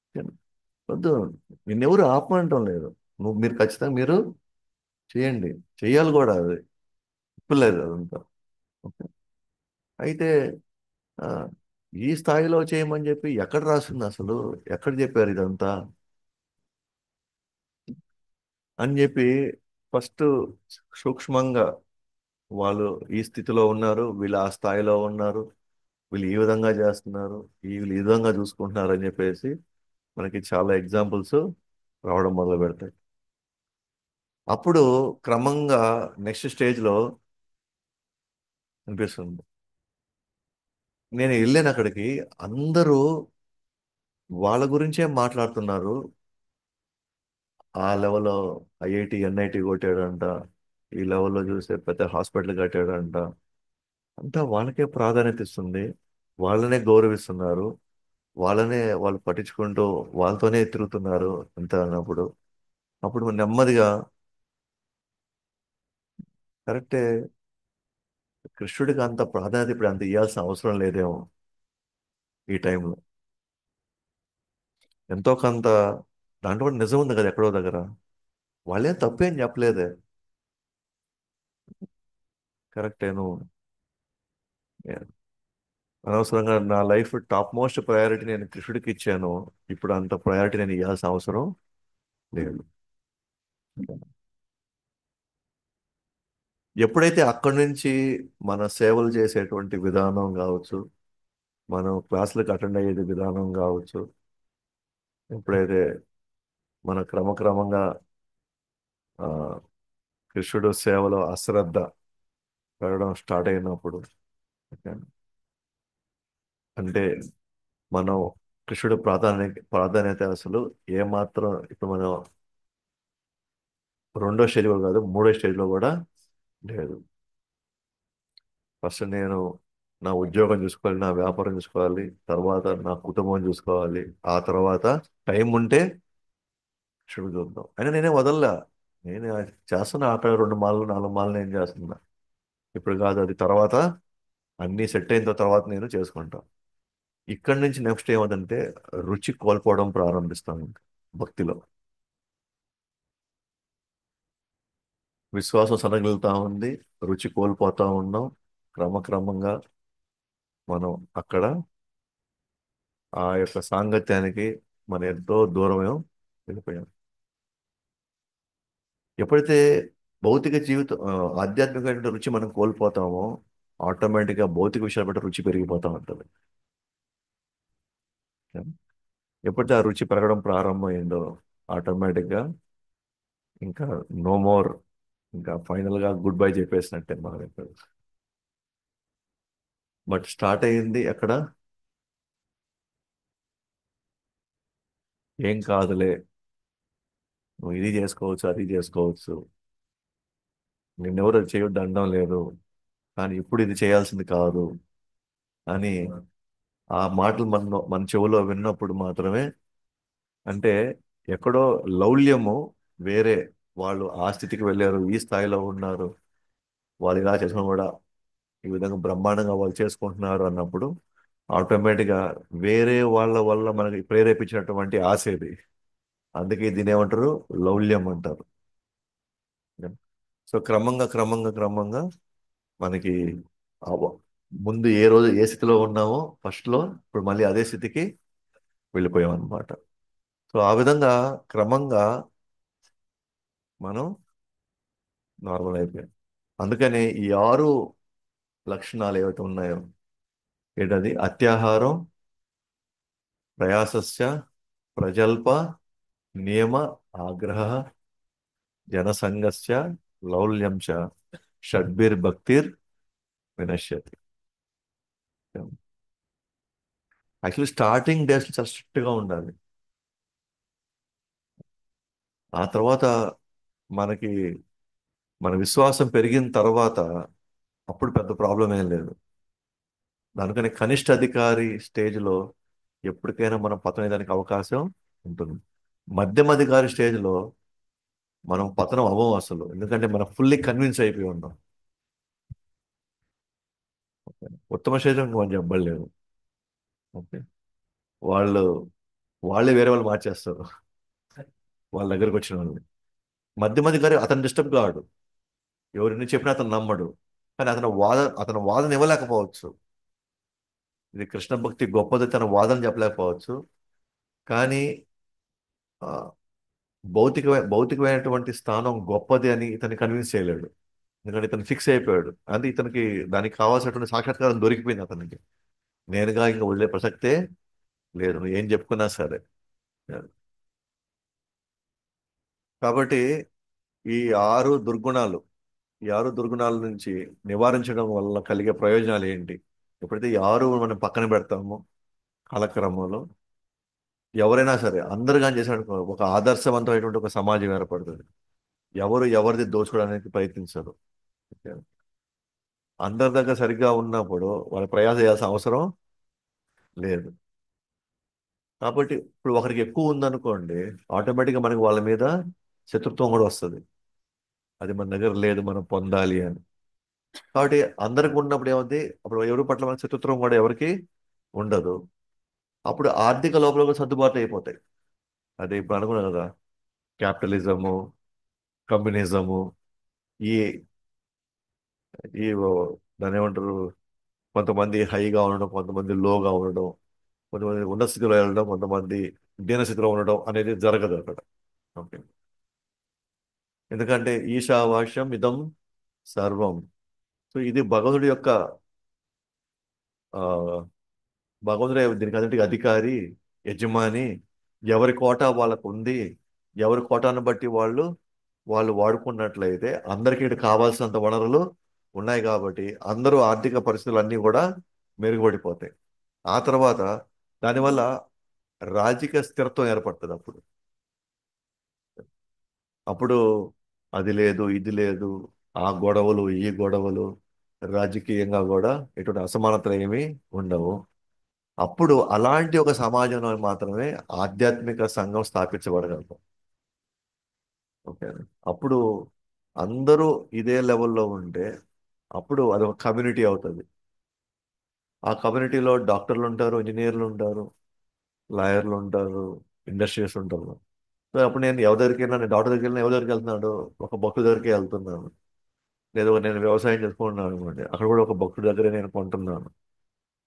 A: ఓకే. వద్దు, నిన్నెవరు ఆపమంటం లేదు. మీరు ఖచ్చితంగా మీరు చేయండి, చెయ్యాలి కూడా అది చెప్పలేదు అదంతా. ఓకే. అయితే ఆ, ఈ స్థాయిలో చేయమని చెప్పి ఎక్కడ రాసింది అసలు? ఎక్కడ చెప్పారు ఇదంతా అని చెప్పి ఫస్ట్ సూక్ష్మంగా వాళ్ళు ఈ స్థితిలో ఉన్నారు, వీళ్ళు ఆ స్థాయిలో ఉన్నారు, వీళ్ళు ఈ విధంగా చేస్తున్నారు, వీళ్ళు ఈ విధంగా చూసుకుంటున్నారు అని చెప్పేసి మనకి చాలా ఎగ్జాంపుల్స్ రావడం మొదలు పెడతాయి. అప్పుడు క్రమంగా నెక్స్ట్ స్టేజ్లో అనిపిస్తుంది. నేను వెళ్ళాను అక్కడికి, అందరూ వాళ్ళ గురించే మాట్లాడుతున్నారు. ఆ లెవెల్లో ఐఐటి ఎన్ఐటి కొట్టాడంట, ఈ లెవెల్లో చూస్తే పెద్ద హాస్పిటల్ కట్టాడంట. అంతా వాళ్ళకే ప్రాధాన్యత ఇస్తుంది, వాళ్ళనే గౌరవిస్తున్నారు, వాళ్ళనే వాళ్ళు పట్టించుకుంటూ వాళ్ళతోనే తిరుగుతున్నారు అంత అన్నప్పుడు అప్పుడు నెమ్మదిగా కరెక్టే, కృష్ణుడికి అంత ప్రాధాన్యత ఇప్పుడు అంత ఇవ్వాల్సిన అవసరం లేదేమో ఈ టైంలో. ఎంతో కొంత దాంట్లో కూడా నిజం ఉంది కదా ఎక్కడో దగ్గర. వాళ్ళేం తప్పేం చెప్పలేదే. కరెక్టే నువ్వు. అనవసరంగా నా లైఫ్ టాప్ మోస్ట్ ప్రయారిటీ నేను కృష్ణుడికి ఇచ్చాను, ఇప్పుడు అంత ప్రయారిటీ నేను ఇవ్వాల్సిన అవసరం లేదు. ఎప్పుడైతే అక్కడి నుంచి మన సేవలు చేసేటువంటి విధానం కావచ్చు, మనం క్లాసులకు అటెండ్ అయ్యేది విధానం కావచ్చు, ఎప్పుడైతే మన క్రమక్రమంగా ఆ, కృష్ణుడు సేవలో అశ్రద్ధ పెరగడం స్టార్ట్ అయినప్పుడు, ఓకే, అంటే మనం కృష్ణుడు ప్రాధాన్యత అసలు ఏమాత్రం ఇప్పుడు మనం రెండో స్టేజ్లో కాదు, మూడో స్టేజ్లో కూడా లేదు. ఫస్ట్ నేను నా ఉద్యోగం చూసుకోవాలి, నా వ్యాపారం చూసుకోవాలి, తర్వాత నా కుటుంబం చూసుకోవాలి, ఆ తర్వాత టైం ఉంటే కృష్ణుడు చూద్దాం. అయినా నేనే వదల్లా, నేను చేస్తున్నా అక్కడ 2 మాలలు 4 మాలలు నేను చేస్తున్నా. ఇప్పుడు కాదు, అది తర్వాత అన్నీ సెట్ అయిన తర్వాత నేను చేసుకుంటాను. ఇక్కడి నుంచి నెక్స్ట్ ఏమవుతుందంటే రుచి కోల్పోవడం ప్రారంభిస్తాను ఇంకా భక్తిలో. విశ్వాసం సన్నగిలుతా ఉంది, రుచి కోల్పోతా ఉన్నాం. క్రమక్రమంగా మనం అక్కడ ఆ యొక్క సాంగత్యానికి మనం ఎంతో దూరమేమో వెళ్ళిపోయాం. ఎప్పుడైతే భౌతిక జీవితం ఆధ్యాత్మికమైన రుచి మనం కోల్పోతామో ఆటోమేటిక్గా భౌతిక విషయాలు బట్టి రుచి పెరిగిపోతూ ఉంటుంది. ఎప్పుడైతే ఆ రుచి పెరగడం ప్రారంభమైందో ఆటోమేటిక్గా ఇంకా నో మోర్, ఇంకా ఫైనల్గా గుడ్ బై చెప్పేసినట్టే మనం ఇక్కడ. బట్ స్టార్ట్ అయ్యింది ఎక్కడ? ఏం కాదులే, నువ్వు ఇది చేసుకోవచ్చు అది చేసుకోవచ్చు, నిన్నెవరు అది చేయొద్దు అనడం లేదు, కానీ ఇప్పుడు ఇది చేయాల్సింది కాదు అని ఆ మాటలు మన చెవులో విన్నప్పుడు మాత్రమే, అంటే ఎక్కడో లౌల్యము వేరే, వాళ్ళు ఆ స్థితికి వెళ్ళారు, ఈ స్థాయిలో ఉన్నారు, వాళ్ళు ఇలా చేసుకుని కూడా ఈ విధంగా బ్రహ్మాండంగా వాళ్ళు చేసుకుంటున్నారు అన్నప్పుడు ఆటోమేటిక్గా వేరే వాళ్ళ వల్ల మనకి ప్రేరేపించినటువంటి ఆశ ఇది. అందుకే దీని ఏమంటారు, లౌల్యం అంటారు. సో క్రమంగా మనకి ఆ ముందు ఏ రోజు ఏ స్థితిలో ఉన్నామో ఫస్ట్లో, ఇప్పుడు మళ్ళీ అదే స్థితికి వెళ్ళిపోయాం అన్నమాట. సో ఆ విధంగా క్రమంగా మనం నార్మల్ అయిపోయాం. అందుకని ఈ 6 లక్షణాలు ఏవైతే ఉన్నాయో, ఏంటది? అత్యాహారం, ప్రయాసస్య, ప్రజల్ప, నియమ, ఆగ్రహ, జనసంగస్య, లౌల్యం చ, షడ్భిర్భక్తిర్ వినశ్యతి. యాక్చువల్లీ స్టార్టింగ్ డేస్ చాలా స్ట్రిక్ట్గా ఉండాలి. ఆ తర్వాత మనకి మన విశ్వాసం పెరిగిన తర్వాత అప్పుడు పెద్ద ప్రాబ్లం ఏం లేదు. దానికని కనిష్ట అధికారి స్టేజ్లో ఎప్పటికైనా మనం పతనం అవకాశం ఉంటుంది. మధ్యమ అధికారి స్టేజ్లో మనం పతనం అవ్వం అసలు, ఎందుకంటే మనం ఫుల్లీ కన్విన్స్ అయిపోయి ఉన్నాం. ఉత్తమ స్టేజ్ మనం చెప్పలేము. ఓకే. వాళ్ళు వాళ్ళే వేరే వాళ్ళు మార్చేస్తారు వాళ్ళ దగ్గరకు వచ్చిన వాళ్ళని. మధ్యమ అధికారి అతను డిస్టర్బ్ కాడు, ఎవరిని చెప్పినా అతను నమ్మడు, కానీ అతను వాదన ఇవ్వలేకపోవచ్చు. ఇది కృష్ణ భక్తి గొప్పది, తన వాదన చెప్పలేకపోవచ్చు. కానీ ఆ, భౌతికమైనటువంటి స్థానం గొప్పది అని ఇతన్ని కన్విన్స్ చేయలేడు. ఎందుకంటే ఇతను ఫిక్స్ అయిపోయాడు, అంటే ఇతనికి దానికి కావాల్సినటువంటి సాక్షాత్కారం దొరికిపోయింది అతనికి. నేనుగా ఇంకా వదిలే ప్రసక్తే లేదు, నువ్వు ఏం చెప్పుకున్నా సరే. కాబట్టి ఈ ఆరు దుర్గుణాలు ఈ ఆరు దుర్గుణాల నుంచి నివారించడం వల్ల కలిగే ప్రయోజనాలు ఏంటి? ఎప్పుడైతే ఈ ఆరు మనం పక్కన పెడతామో కాలక్రమంలో, ఎవరైనా సరే అందరు కానీ చేసినట్టు ఒక ఆదర్శవంతమైనటువంటి ఒక సమాజం ఏర్పడుతుంది. ఎవరు ఎవరిది దోచుకోవడానికి ప్రయత్నించరు. ఓకే. అందరి దగ్గర సరిగ్గా ఉన్నప్పుడు వాళ్ళు ప్రయాస చేయాల్సిన అవసరం లేదు. కాబట్టి ఇప్పుడు ఒకరికి ఎక్కువ ఉందనుకోండి, ఆటోమేటిక్గా మనకి వాళ్ళ మీద శత్రుత్వం కూడా వస్తుంది. అది మన దగ్గర లేదు, మనం పొందాలి అని. కాబట్టి అందరికి ఉన్నప్పుడు ఏముంది, అప్పుడు ఎవరి పట్ల మన శత్రుత్వం కూడా ఎవరికి ఉండదు. అప్పుడు ఆర్థిక లోపల కూడా సర్దుబాట్లు అయిపోతాయి. అదే ఇప్పుడు అనుకున్నాం కదా, క్యాపిటలిజము, కమ్యూనిజము, ఈ ఈ దాని ఏమంటారు, కొంతమంది హైగా ఉండడం, కొంతమంది లోగా ఉండడం, కొంతమంది ఉన్నత స్థితిలో వెళ్ళడం, కొంతమంది దీన స్థితిలో ఉండడం అనేది జరగదు అక్కడ. ఓకే. ఎందుకంటే ఈశావాస్యం ఇదం సర్వం. సో ఇది భగవంతుడి యొక్క ఆ, భగవంతుడే దీనికి అన్నిటికీ అధికారి, యజమాని. ఎవరి కోటా వాళ్ళకు ఉంది. ఎవరి కోటాను బట్టి వాళ్ళు వాడుకున్నట్లయితే అందరికీ ఇటు కావాల్సినంత వనరులు ఉన్నాయి. కాబట్టి అందరూ ఆర్థిక పరిస్థితులు అన్నీ కూడా మెరుగుపడిపోతాయి. ఆ తర్వాత దానివల్ల రాజకీయ స్థిరత్వం ఏర్పడుతుంది. అప్పుడు అప్పుడు అది లేదు, ఇది లేదు, ఆ గొడవలు, ఈ గొడవలు, రాజకీయంగా కూడా ఎటువంటి అసమానతలు ఏమీ ఉండవు. అప్పుడు అలాంటి ఒక సమాజంలో మాత్రమే ఆధ్యాత్మిక సంఘం స్థాపించబడగలదు. ఓకే. అప్పుడు అందరూ ఇదే లెవెల్లో ఉంటే అప్పుడు అది ఒక కమ్యూనిటీ అవుతుంది. ఆ కమ్యూనిటీలో డాక్టర్లు ఉంటారు, ఇంజనీర్లు ఉంటారు, లాయర్లు ఉంటారు, ఇండస్ట్రియస్ ఉంటారు. సో అప్పుడు నేను ఎవరి దగ్గరికి వెళ్ళినా, నేను డాక్టర్ దగ్గరికి వెళ్ళినా ఎవరి దగ్గరికి వెళ్తున్నాడు, ఒక భక్తుడి దగ్గరికి వెళ్తున్నాను. లేదా నేను వ్యవసాయం చేసుకుంటున్నాను అనుకోండి, అక్కడ కూడా ఒక భక్తుడి దగ్గరే నేను కొంటున్నాను.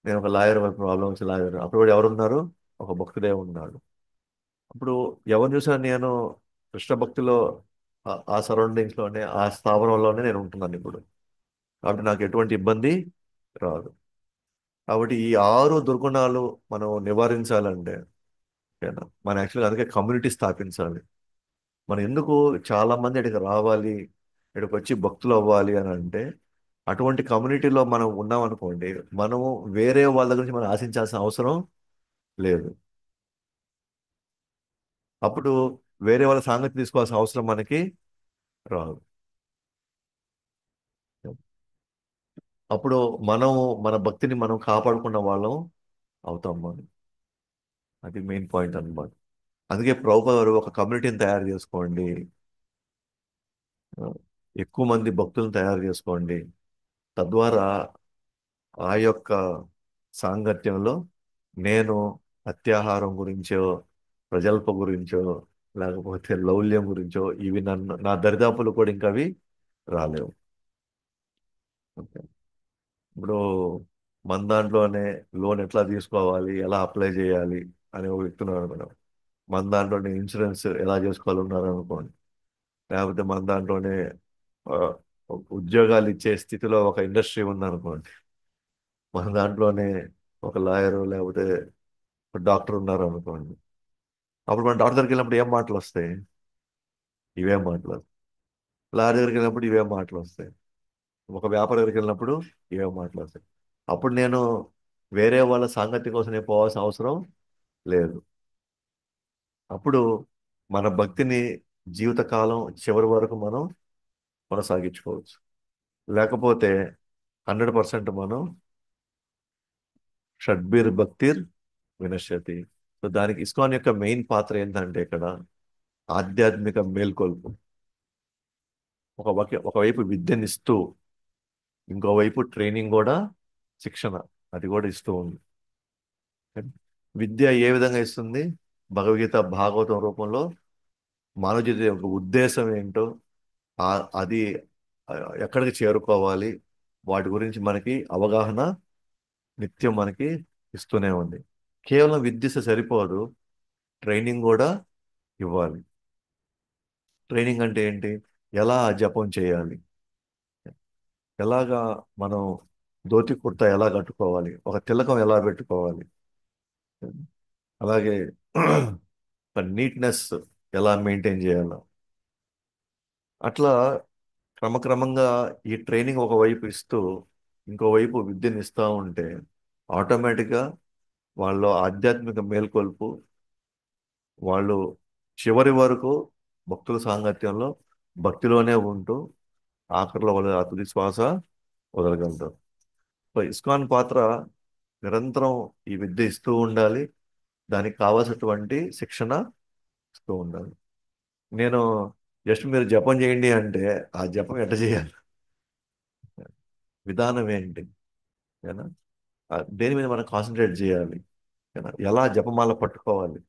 A: నేను ఒక లాయర్, ప్రాబ్లమ్స్ లాయర్, అప్పుడు కూడా ఎవరున్నారు, ఒక భక్తుడే ఉన్నాడు. అప్పుడు ఎవరిని చూసినా నేను కృష్ణ భక్తిలో ఆ సరౌండింగ్స్ లోనే, ఆ స్థావరంలోనే నేను ఉంటున్నాను ఇప్పుడు. కాబట్టి నాకు ఎటువంటి ఇబ్బంది రాదు. కాబట్టి ఈ ఆరు దుర్గుణాలు మనం నివారించాలంటే, ఓకేనా, మనం యాక్చువల్గా అందుకే కమ్యూనిటీ స్థాపించాలి. మనం ఎందుకు చాలా మంది ఇక్కడికి రావాలి, ఇక్కడికి వచ్చి భక్తులు అవ్వాలి అని అంటే, అటువంటి కమ్యూనిటీలో మనం ఉన్నాం అనుకోండి, మనము వేరే వాళ్ళ దగ్గర నుంచి మనం ఆశించాల్సిన అవసరం లేదు. అప్పుడు వేరే వాళ్ళ సాంగతి తీసుకోవాల్సిన అవసరం మనకి రాదు. అప్పుడు మనం మన భక్తిని మనం కాపాడుకున్న వాళ్ళం అవుతాం మనం. అది మెయిన్ పాయింట్ అన్నమాట. అందుకే ప్రభుపాద గారు ఒక కమ్యూనిటీని తయారు చేసుకోండి, ఆ, ఎక్కువ మంది భక్తులను తయారు చేసుకోండి. తద్వారా ఆ యొక్క సాంగత్యంలో నేను అత్యాహారం గురించో, ప్రజల్ప గురించో, లేకపోతే లౌల్యం గురించో ఇవి నా దరిదాపులు కూడా ఇంకా అవి రాలేవు. ఓకే. ఇప్పుడు మన దాంట్లోనే లోన్ ఎట్లా తీసుకోవాలి, ఎలా అప్లై చేయాలి అని ఒక వ్యక్తి ఉన్నాడు అనుకోండి. మన దాంట్లోనే ఇన్సూరెన్స్ ఎలా చేసుకోవాలి ఉన్నారు అనుకోండి. లేకపోతే మన దాంట్లోనే ఆ, ఉద్యోగాలు ఇచ్చే స్థితిలో ఒక ఇండస్ట్రీ ఉందనుకోండి. మన దాంట్లోనే ఒక లాయరు లేకపోతే ఒక డాక్టర్ ఉన్నారు అనుకోండి. అప్పుడు మన డాక్టర్ దగ్గరికి వెళ్ళినప్పుడు ఏం మాటలు వస్తాయి? ఇవే మాటలు. లాయర్ దగ్గరికి వెళ్ళినప్పుడు ఇవే మాటలు వస్తాయి. ఒక వ్యాపారి దగ్గరికి వెళ్ళినప్పుడు ఇవే మాటలు వస్తాయి. అప్పుడు నేను వేరే వాళ్ళ సాంగత్యం కోసం నేను పోవాల్సిన అవసరం లేదు. అప్పుడు మన భక్తిని జీవితకాలం చివరి వరకు మనం కొనసాగించుకోవచ్చు. లేకపోతే 100% మనం షడ్బీర్ భక్తిర్ వినశ్యతి. సో దానికి ఇస్కాన్ యొక్క మెయిన్ పాత్ర ఏంటంటే ఇక్కడ ఆధ్యాత్మిక మేల్కొల్పు. ఒకవైపు విద్యనిస్తూ ఇంకోవైపు ట్రైనింగ్ కూడా, శిక్షణ అది కూడా ఇస్తూ ఉంది. విద్య ఏ విధంగా ఇస్తుంది? భగవద్గీత భాగవతం రూపంలో మానవ జీవితం యొక్క ఉద్దేశం ఏంటో, అది ఆ, ఎక్కడికి చేరుకోవాలి, వాటి గురించి మనకి అవగాహన నిత్యం మనకి ఇస్తూనే ఉంది. కేవలం విద్య ఇస్తే సరిపోదు, ట్రైనింగ్ కూడా ఇవ్వాలి. ట్రైనింగ్ అంటే ఏంటి? ఎలా జపం చేయాలి, ఎలాగా మనం ధోతి కుర్తా ఎలా కట్టుకోవాలి, ఒక తిలకం ఎలా పెట్టుకోవాలి, అలాగే నీట్నెస్ ఎలా మెయింటైన్ చేయాలి. అట్లా క్రమక్రమంగా ఈ ట్రైనింగ్ ఒకవైపు ఇస్తూ ఇంకోవైపు విద్యను ఇస్తూ ఉంటే ఆటోమేటిక్గా వాళ్ళు ఆధ్యాత్మిక మేల్కొల్పు, వాళ్ళు చివరి వరకు భక్తుల సాంగత్యంలో భక్తిలోనే ఉంటూ ఆఖరిలో వాళ్ళ తుది శ్వాస వదలగలుగుతారు. సో ఇస్కాన్ పాత్ర నిరంతరం ఈ విద్య ఇస్తూ ఉండాలి, దానికి కావాల్సినటువంటి శిక్షణ ఇస్తూ ఉండాలి. నేను జస్ట్ మీరు జపం చేయండి అంటే ఆ జపం ఎట్ట చేయాలి, విధానం ఏంటి, ఏనా? దేని మీద మనం కాన్సన్ట్రేట్ చేయాలి, ఏనా? ఎలా జపమాల పట్టుకోవాలి.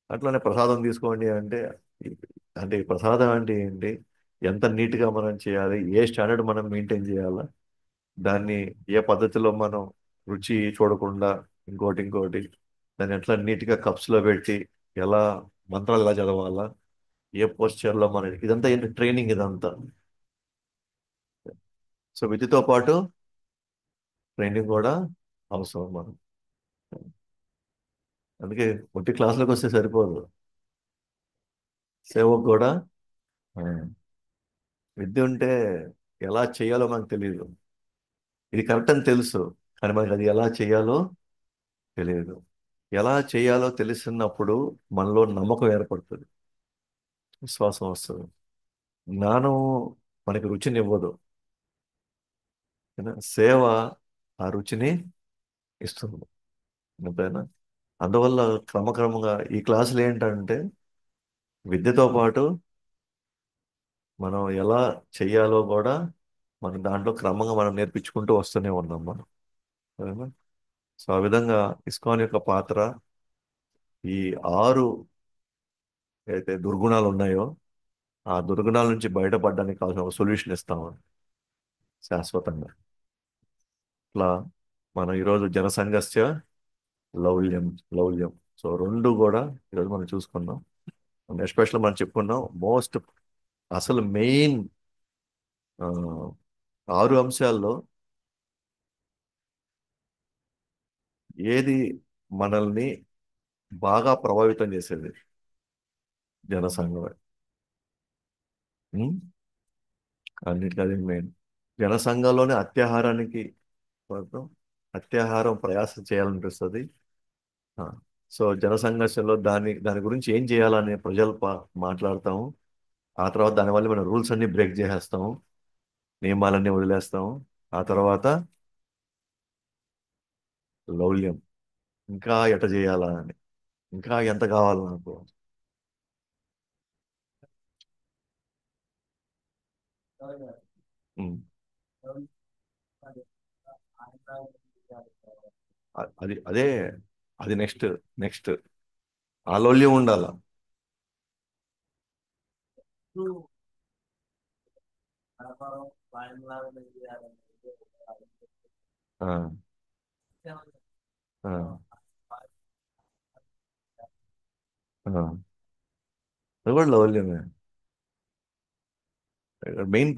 A: అట్లానే ప్రసాదం తీసుకోండి అంటే ఈ- అంటే ఈ ప్రసాదం అంటే ఏంటి, ఎంత నీట్గా మనం చేయాలి, ఏ స్టాండర్డ్ మనం మెయింటైన్ చేయాలా, దాన్ని ఏ పద్ధతిలో మనం రుచి చూడకుండా ఇంకోటి దాన్ని ఎట్లా నీట్గా కప్స్లో పెట్టి ఎలా మంత్రాలు ఎలా చదవాలా, ఏ పోస్చర్లో మనం, ఇదంతా ఏంటి ట్రైనింగ్ ఇదంతా. సో విధితో పాటు ట్రైనింగ్ కూడా అవసరం మనం. అందుకే ఒట్టి క్లాసులకు వస్తే సరిపోదు, సేవకు కూడా ఆ, విద్య ఉంటే ఎలా చేయాలో మనకు తెలియదు. ఇది కరెక్ట్ అని తెలుసు, కానీ మనకి అది ఎలా చేయాలో తెలియదు. ఎలా చేయాలో తెలిసినప్పుడు మనలో నమ్మకం ఏర్పడుతుంది, విశ్వాసం వస్తుంది. జ్ఞానం మనకి రుచిని ఇవ్వదు, ఏనా? సేవ ఆ రుచిని ఇస్తుంది, అంతేనా? అందువల్ల క్రమక్రమంగా ఈ క్లాసులు ఏంటంటే విద్యతో పాటు మనం ఎలా చెయ్యాలో కూడా మనం దాంట్లో క్రమంగా మనం నేర్పించుకుంటూ వస్తూనే ఉన్నాం మనం, సరేనా? సో ఆ విధంగా ఇస్కాన్ యొక్క పాత్ర ఈ 6 అయితే దుర్గుణాలు ఉన్నాయో ఆ దుర్గుణాల నుంచి బయటపడడానికి కావాల్సిన ఒక సొల్యూషన్ ఇస్తాము శాశ్వతంగా. ఇట్లా మనం ఈరోజు జనసంఘర్ష లౌల్యం లౌల్యం, సో రెండు కూడా ఈరోజు మనం చూసుకున్నాం. ఎస్పెషల్ మనం చెప్పుకున్నాం మోస్ట్, అసలు మెయిన్ 6 అంశాల్లో ఏది మనల్ని బాగా ప్రభావితం చేసేది? జనసంఘం. ఉం? అన్నిటికీ అది మెయిన్. జనసంఘంలోనే అత్యాహారానికి మాత్రం అత్యాహారం ప్రయాసం చేయాలనిపిస్తుంది. ఆ, సో జనసంఘర్షణలో దాని గురించి ఏం చేయాలని ప్రజలు మాట్లాడతాము. ఆ తర్వాత దానివల్ల మనం రూల్స్ అన్ని బ్రేక్ చేసేస్తాము, నియమాలన్నీ వదిలేస్తాము. ఆ తర్వాత లౌల్యం, ఇంకా ఎట చేయాలా అని, ఇంకా ఎంత కావాలి నాకు. ఉమ్. అదే అది నెక్స్ట్, నెక్స్ట్ ఆ లౌల్యం ఉండాల. ఆ, ఆ, ఆ. అది కూడా లౌల్యమే. Main point